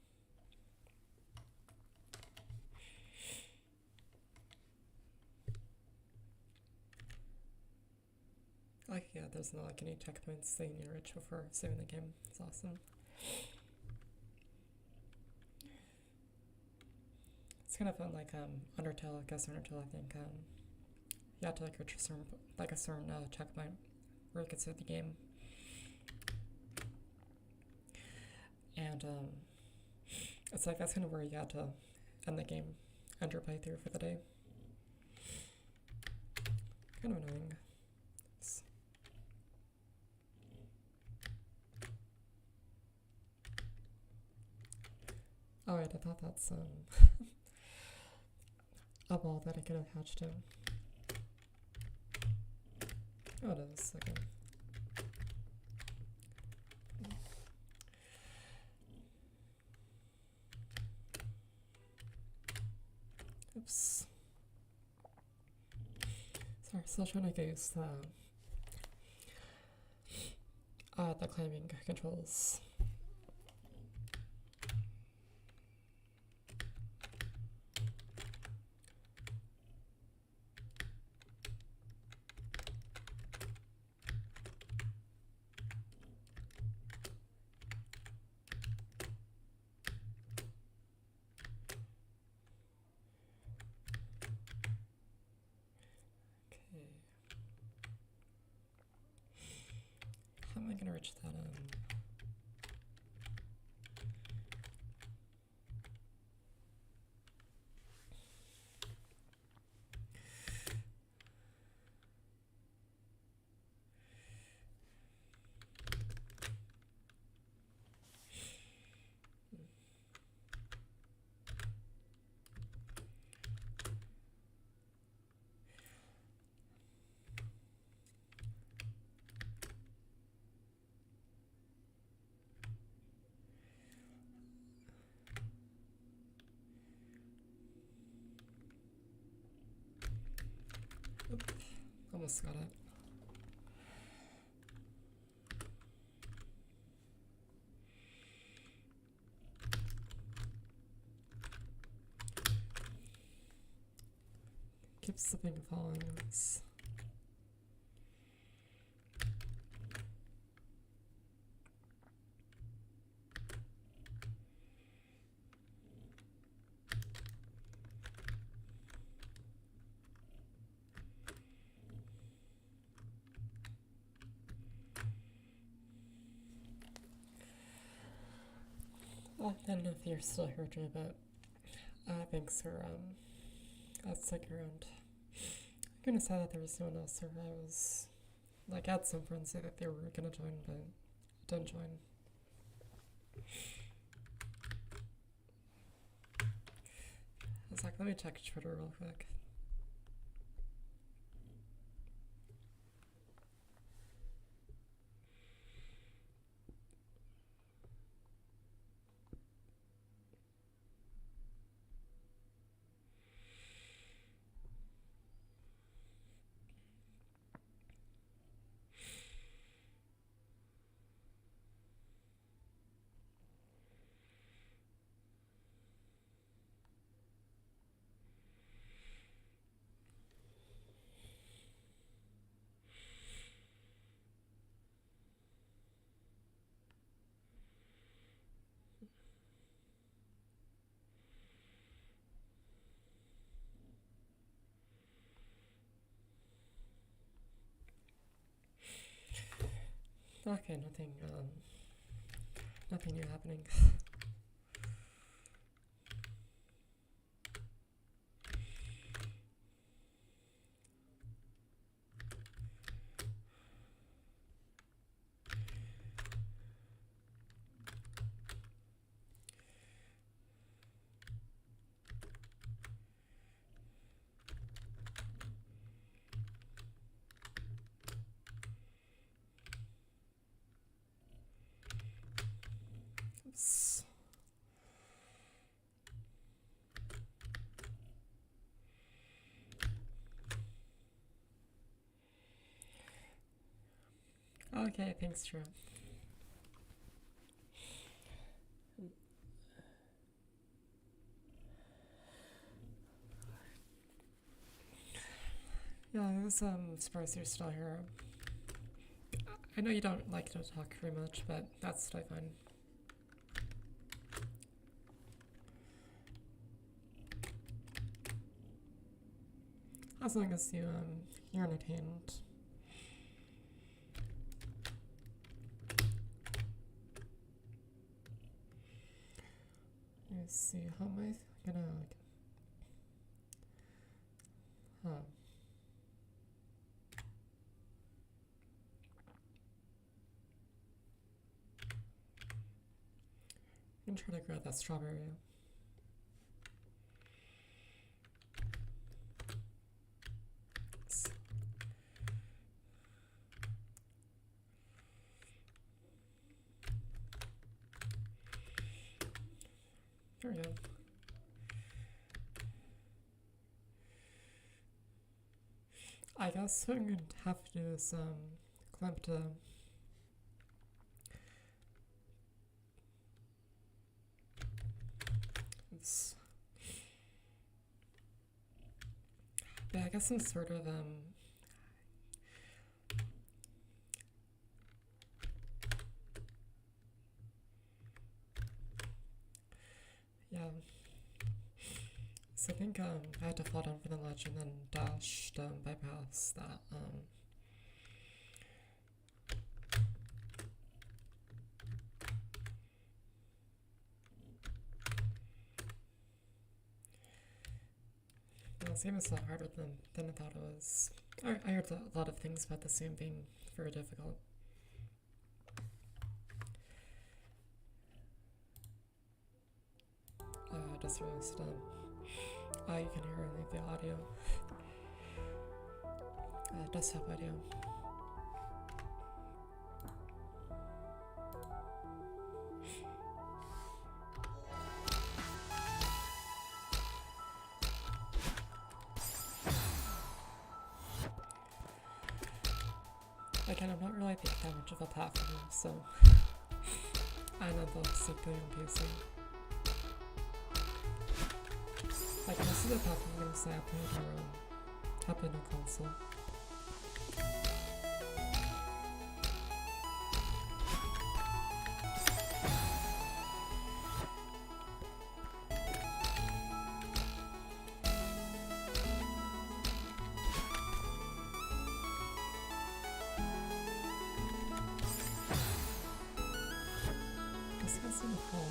Like, yeah, there's not like any checkpoints that you need to reach before saving the game. It's awesome. It's kind of fun, like Undertale, I guess Undertale, I think, you have to like reach a certain checkpoint where you can save the game. And it's like that's kind of where you have to end the game, end your playthrough for the day. Kind of annoying. Oh wait, I thought that's a ball that I could attach to. Oh, it is. Okay. Oops. Sorry, still trying to get used to the climbing controls. How am I gonna reach that Almost got it. Keep slipping and falling. I don't know if you're still here, Jay, but thanks for sticking around. I'm gonna say that there was no one else, or I was like, I had some friends say that they were gonna join, but didn't join. I was like, let me check Twitter real quick. Okay, nothing new happening. Oops. Okay, thanks, Drew. Yeah, I was surprised you're still here. I know you don't like to talk very much, but that's totally fine. As long as you're entertained. Let's see, how am I gonna I'm gonna try to grow that strawberry. There we go. I guess what I'm going to have to do is clamp to oops. Yeah, I guess I'm sort of yeah. So I think I had to fall down from the ledge and then dash to bypass that well, this game is a lot harder than I thought it was. I heard a lot of things about this game being very difficult. Just realized you can hear only the audio. Desktop audio. Again, I'm not really that much of a platformer, so I know they'll stick going on PC. Like, most of the platform games I upload are on console. This guy's in the hall.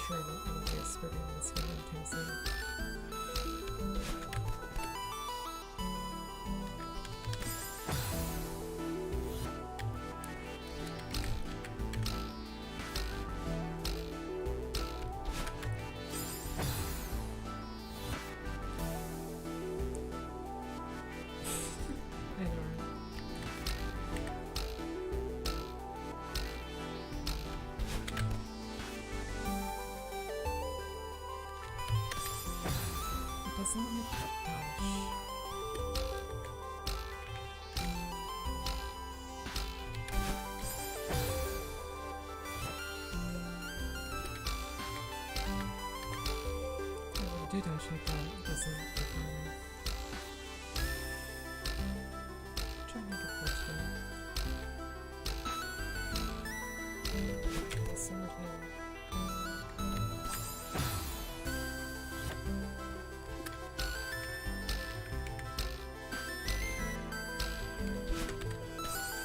Sure, I won't be experimenting this one anytime soon. I know. Doesn't it? Gosh. I did actually thought it doesn't try to make it close to it. summertime.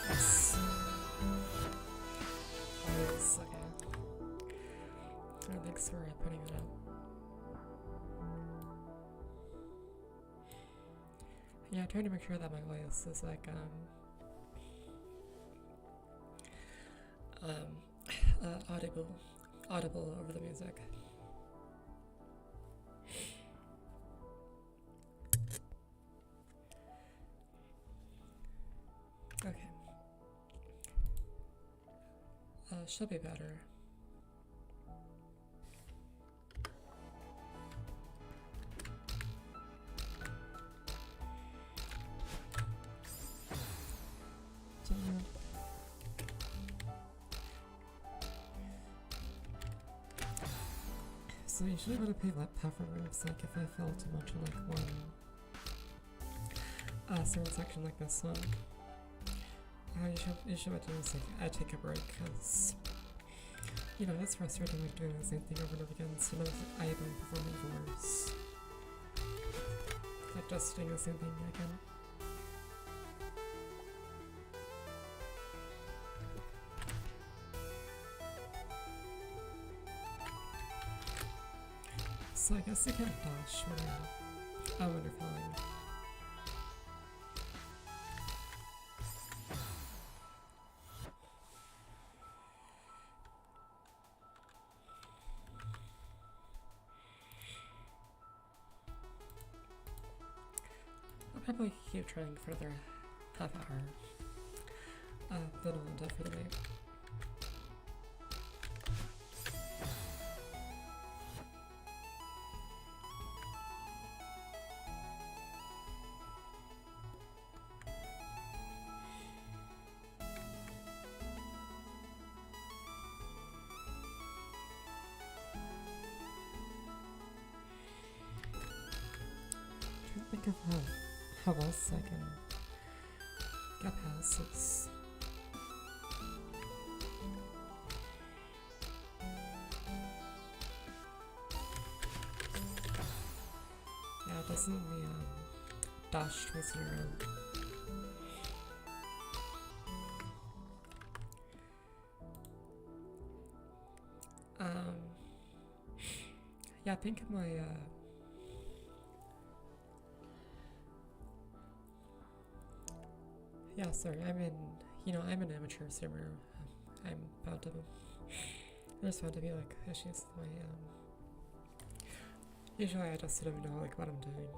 Yes. Always, okay. Oh, thanks for putting it up. Yeah, trying to make sure that my voice is like, audible over the music. Okay. Should be better. So usually when I play platform moves, like if I fell too much in like one certain section like this one, usually what I do is like I take a break because you know it's frustrating like doing the same thing over and over again. So I even performing worse, like just doing the same thing again. So I guess I can't dash when you're falling. I'll probably keep trying for another half hour. Then I'll end up for the night. Think of how else I can get past this. Yeah, doesn't the dash twisting around. Yeah, I think my yeah, sorry, I'm an amateur streamer. There's bound to be like issues with my usually I just don't know like what I'm doing.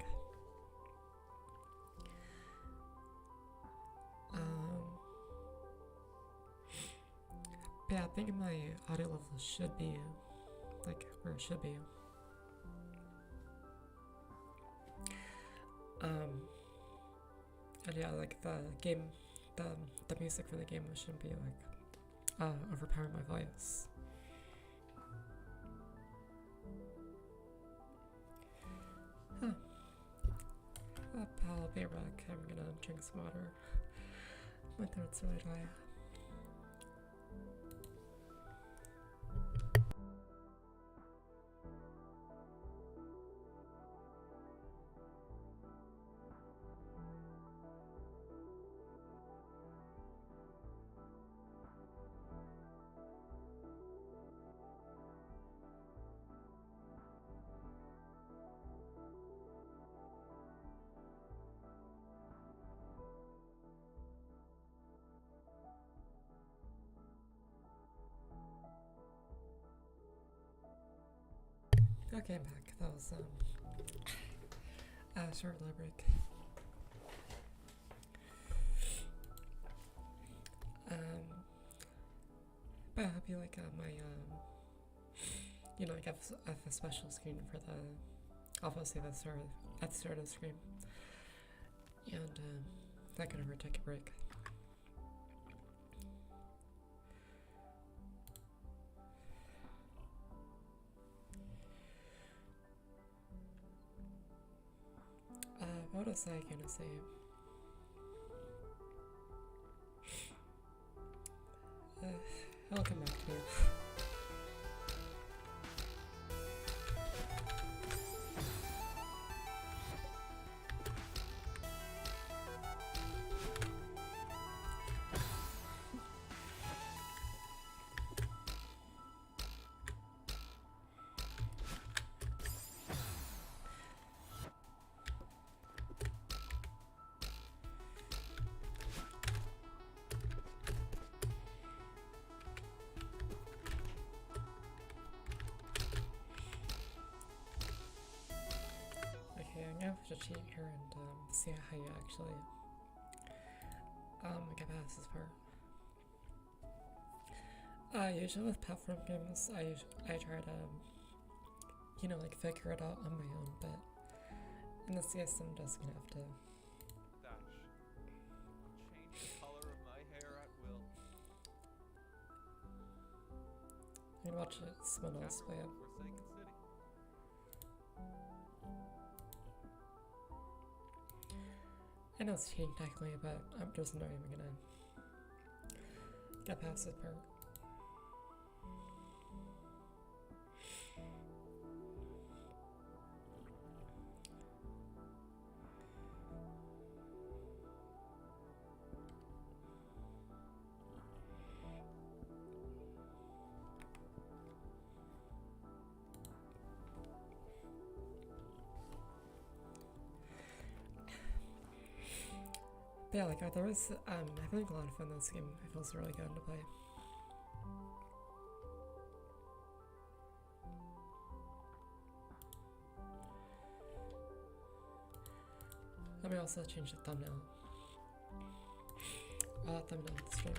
But yeah, I think my audio level should be like where it should be. And yeah, like the music for the game shouldn't be like overpowering my voice. Huh. I'll be back. I'm gonna drink some water. My throat's really dry. Okay, I'm back. That was a short little break. But I hope you like my like I have a special screen for the obviously at the start of the stream, and that could ever take a break. What was I gonna say? I'll come back to you. cheat here and see how you actually get past this part. Usually with platform games, I try to, like figure it out on my own, but in this case, I'm just gonna have to. Change the color of my hair at will. I'm gonna watch it someone else play it. Forsaken city. I know it's cheating technically, but I'm just not even gonna get past this part. But yeah, like there was having a lot of fun in this game. It feels really good to play. Let me also change the thumbnail. Thumbnail of the stream.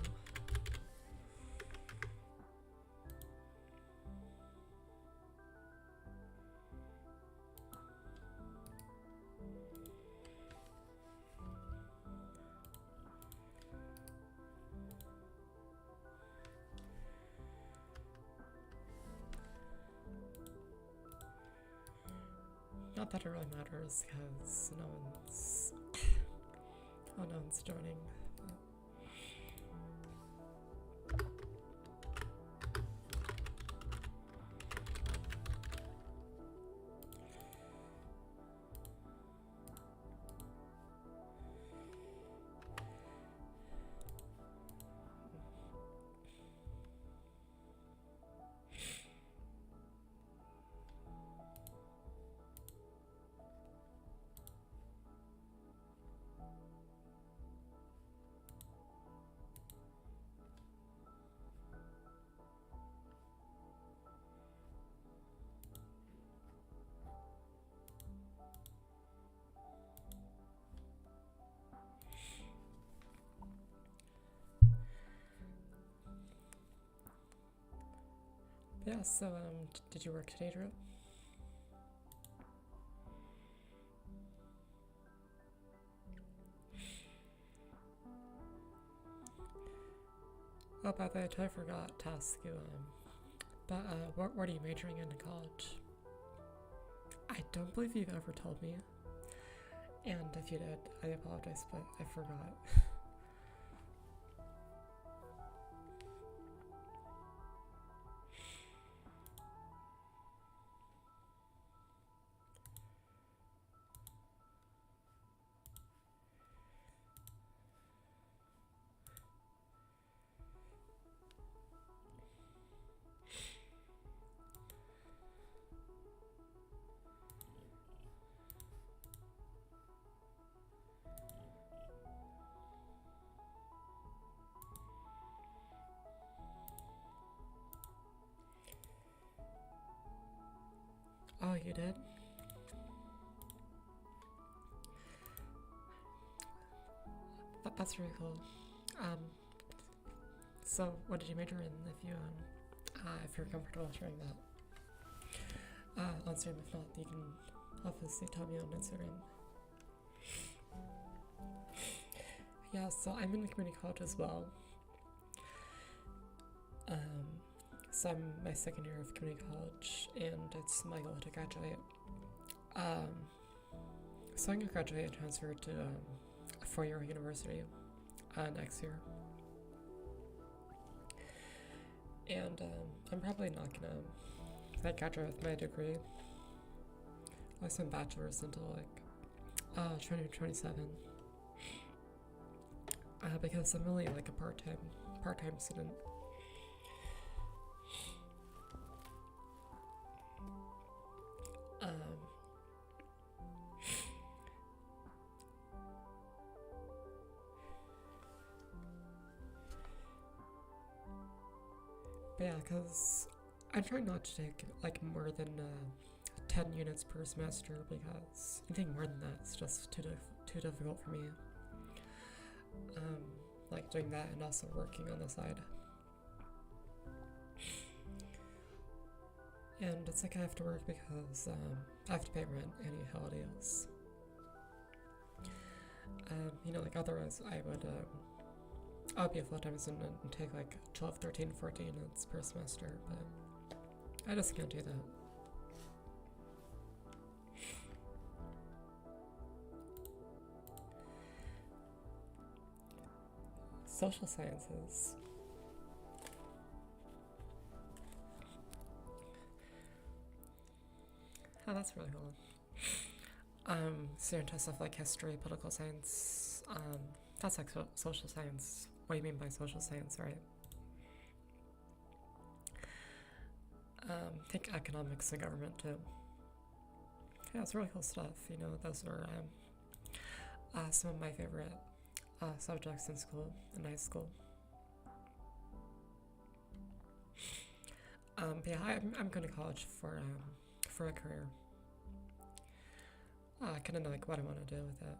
Not that it really matters, because no one's joining. Yeah, so, did you work today, Drew? Oh, by the way, I forgot to ask you, what are you majoring in college? I don't believe you've ever told me. And if you did, I apologize, but I forgot. Oh, you did? That's really cool. So what did you major in, if you're comfortable sharing that? On stream, if not, you can obviously tell me on Instagram. Yeah, so I'm in community college as well. So I'm my second year of community college, and it's my goal to graduate. So I'm gonna graduate and transfer to a four-year university next year. And I'm probably not gonna graduate with my degree, like some bachelor's until like 2027. Because I'm really like a part-time student. But yeah, because I'm trying not to take like more than 10 units per semester because anything more than that is just too difficult for me. Like doing that and also working on the side. And it's like I have to work because I have to pay rent and utilities. You know, like otherwise I would be a full-time student and take like 12, 13, 14 units per semester, but I just can't do that. Social sciences. Oh, that's really cool. Student stuff like history, political science. That's like social science. What do you mean by social science, right? I think economics and government too. Yeah, it's really cool stuff. You know, those were some of my favorite subjects in school, in high school. But yeah, I'm going to college for a career. I kind of know like what I want to do with it.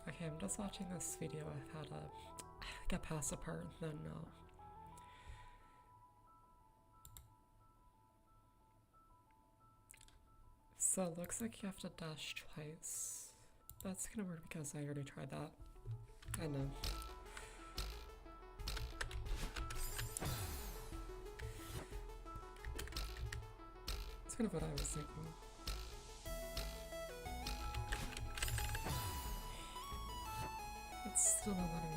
Okay, I'm just watching this video of how to get past a part, and then so it looks like you have to dash twice. That's gonna work because I already tried that. I know. That's kind of what I was thinking. It's still not letting me.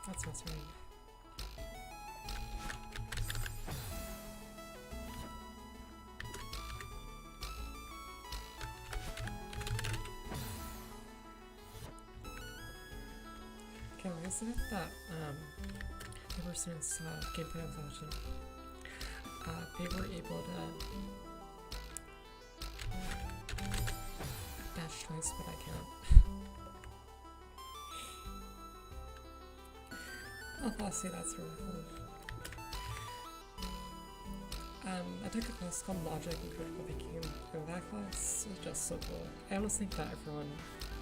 That's what's right. Okay, why is it that the person who's gameplay I was watching, they were able to dash twice, but I can't. Oh, see, that's really cool. I took a class called Logic and Critical Thinking, and that class is just so cool. I almost think that everyone,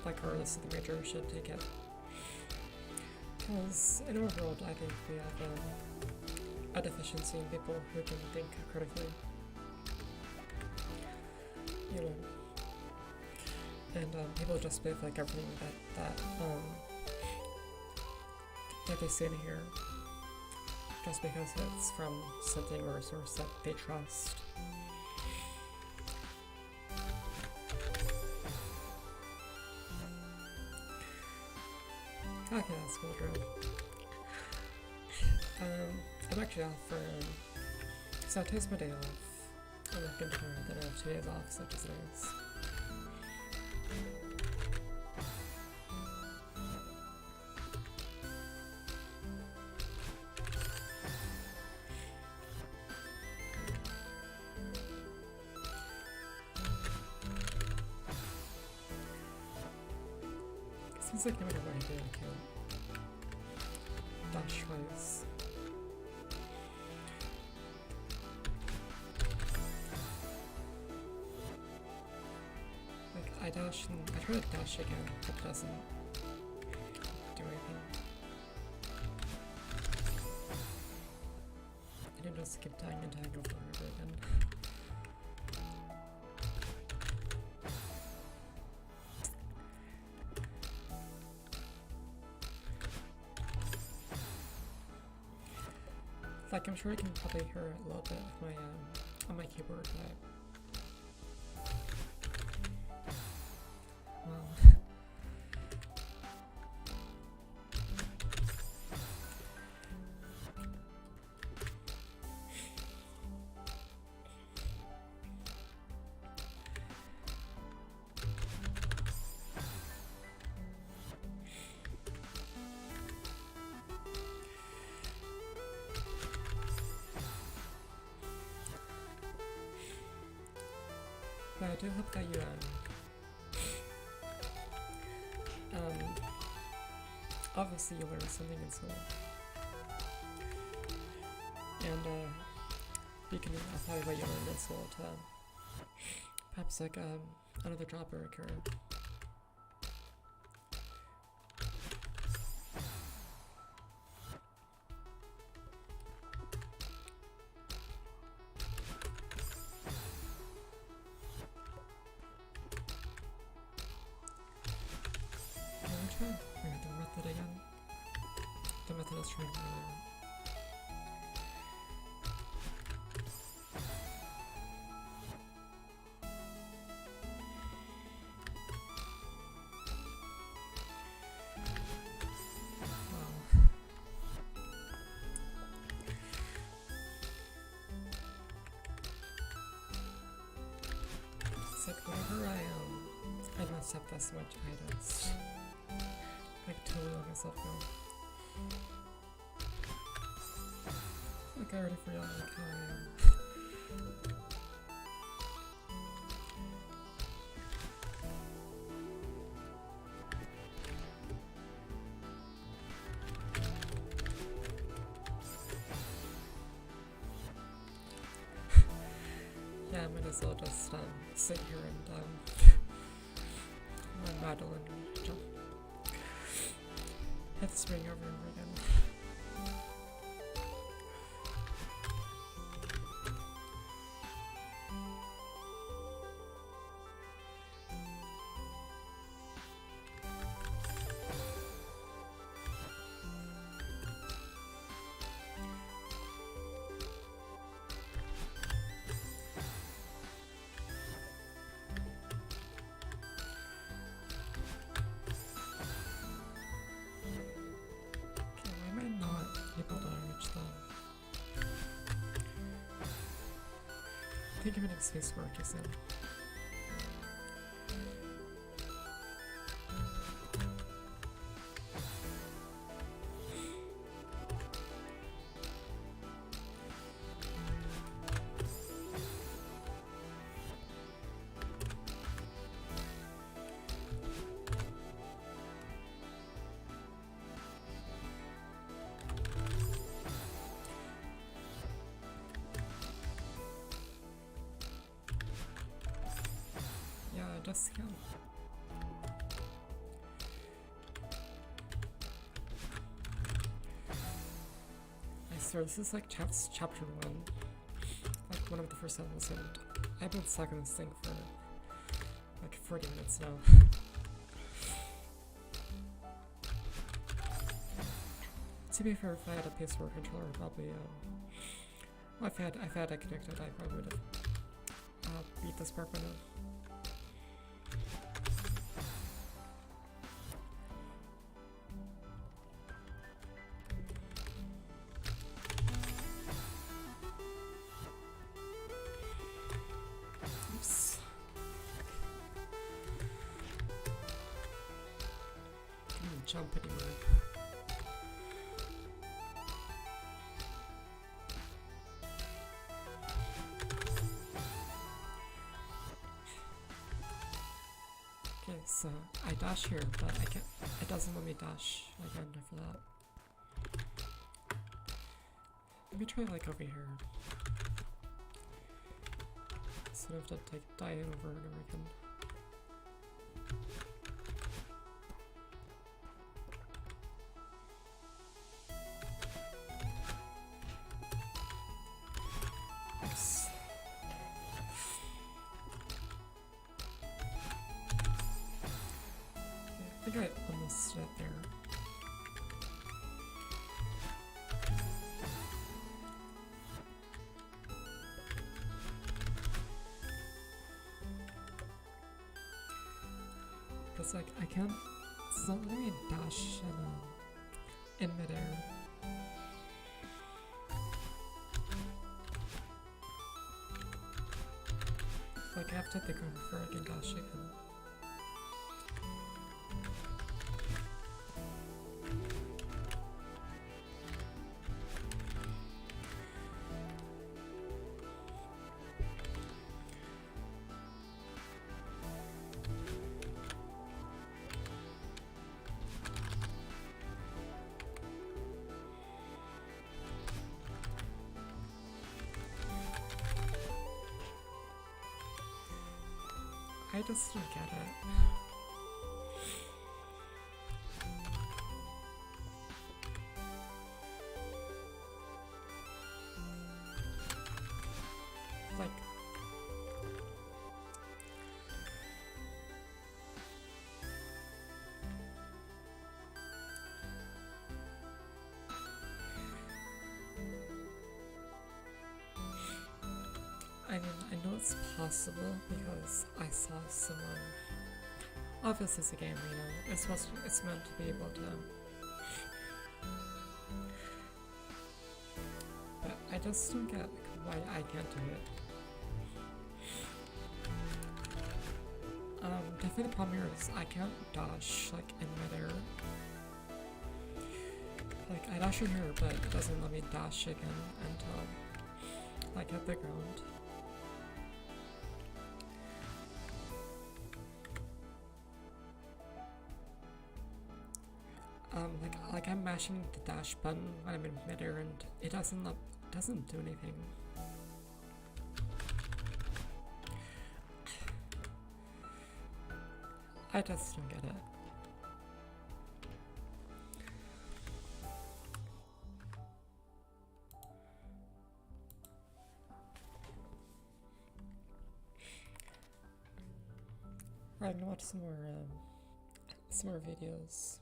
like regardless of the major, should take it. Because in our world, I think we have a deficiency in people who can think critically. You know. And people just believe like everything that they say to hear, just because it's from something or a source that they trust. Okay, that's cool, Drew. I'm actually off for, so today's my day off. I'm working tomorrow, then I have 2 days off, so which is nice. Seems like no matter what I do, I can't dash twice. Like, I dash and I try to dash again, but it doesn't do anything. And it just keep dying and dying over and over again. Like, I'm sure I can probably hear it a little bit with my, on my keyboard, but... Well... do hope that you obviously you learned something in school, and you can apply what you learned in school to perhaps like another job or a career. The method again. The method I was trying earlier. Wow. It's like whenever I mess up this much, I just like totally let myself go. Like I already forgot like how I am. Yeah, I might as well just sit here and Madeline jump. Hit the spring over and over again. I think I'm in space work, you said. Just yeah. I swear this is like chapter 1, like one of the first levels, and I've been stuck in this thing for like 40 minutes now. To be fair, if I had a PS4 controller, probably well, if I had it connected, I probably would have beat this part by now. Jump anymore. Okay, so I dash here, but I can't. It doesn't let me dash again for that. Let me try like over here. Instead of to like die over and over again. I think I almost did it there. Because like I can't. It's not letting me dash in midair. Like I have to hit the ground before I can dash again. I just don't get it. Like, I mean, I know it's possible because I saw someone. Obviously, it's a game, you know. It's meant to be able to. But I just don't get like, why I can't do it. Definitely the problem here is I can't dodge like in midair. Like I dash in here, but it doesn't let me dash again until like hit the ground. Like I'm mashing the dash button when I'm in midair, and it doesn't do anything. I just don't get it. Right, I'm gonna watch some more videos.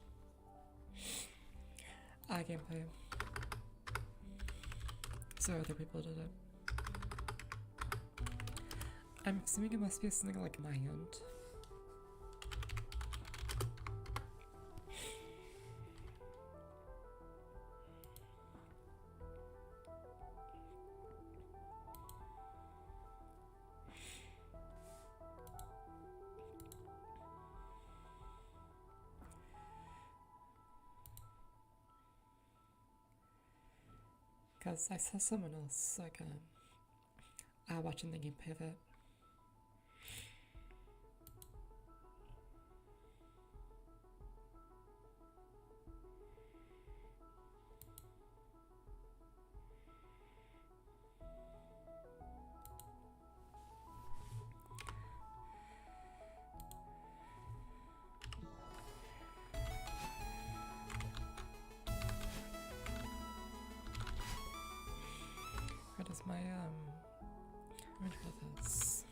Gameplay. So other people did it. I'm assuming it must be something like my end. Because I saw someone else like watching the gameplay of it. What is my let me try this.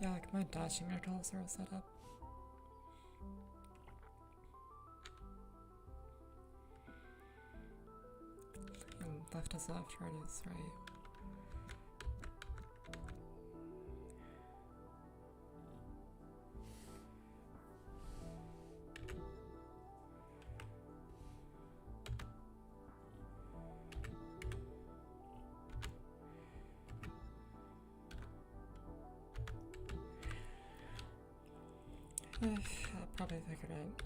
Yeah, like my dashing controls are all set up. And left is left, right is right. I'll probably figure it out.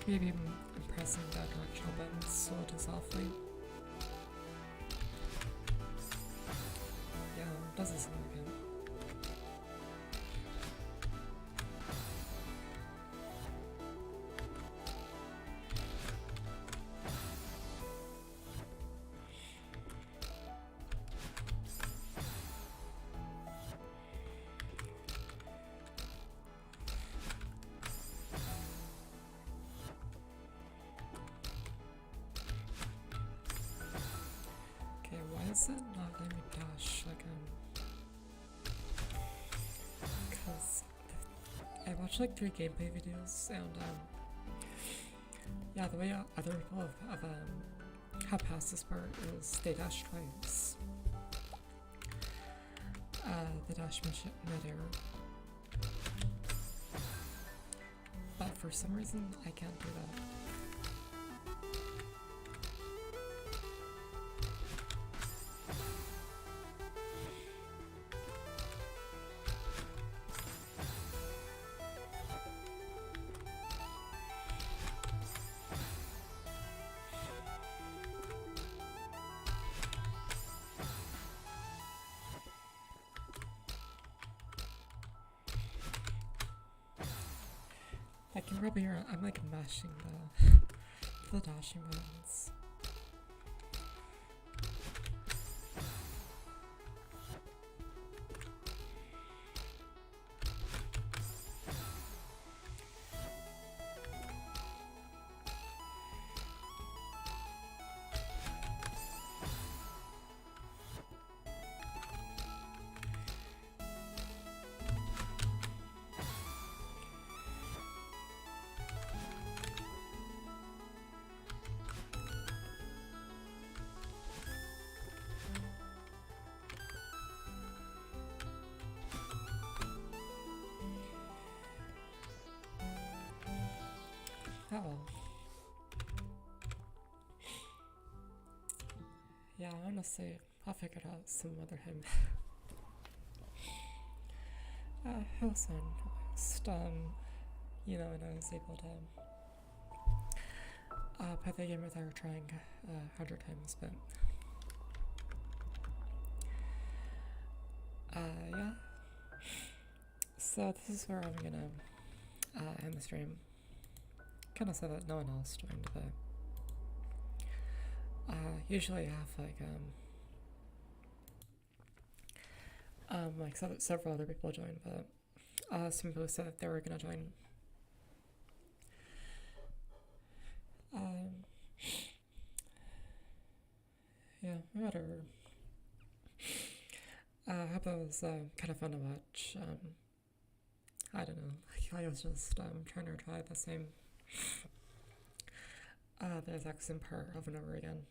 Maybe I'm pressing that directional button so too softly. Yeah, it doesn't sound like it. Is it not letting me dash like because I watched like 3 gameplay videos and Yeah, the way other people have passed this part is they dash twice. They dash mid-air. But for some reason, I can't do that. I can probably hear I'm like mashing the dashing buttons. Oh well. Yeah, honestly, I'll figure it out some other time. It was fun. Just, you know, and I was able to play the game without trying 100 times, but yeah. So this is where I'm gonna end the stream. Kind of sad that no one else joined, but usually I have like several other people join, but some people said that they were gonna join. Yeah, whatever. I hope that was kind of fun to watch. I don't know. I was just trying to try the same, the exact same part over and over again.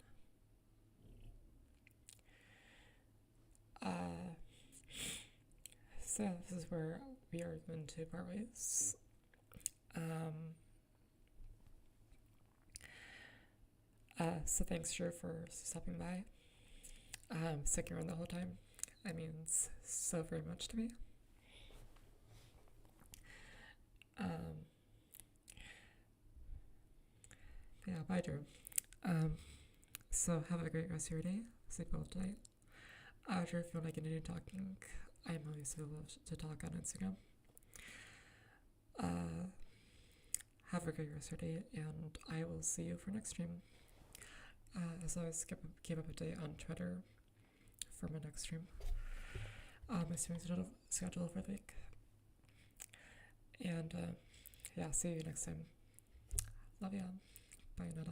So this is where we are going to part ways. So thanks, Drew, for stopping by. Sticking around the whole time. That means so very much to me. Yeah, bye, Drew. So have a great rest of your day. Sleep well tonight. Drew, if you want to continue talking, I'm always available to talk on Instagram. Have a great rest of your day, and I will see you for next stream. As always, keep up to date on Twitter for my next stream. My streaming schedule for the week. And yeah, see you next time. Love ya. Bye, Nada.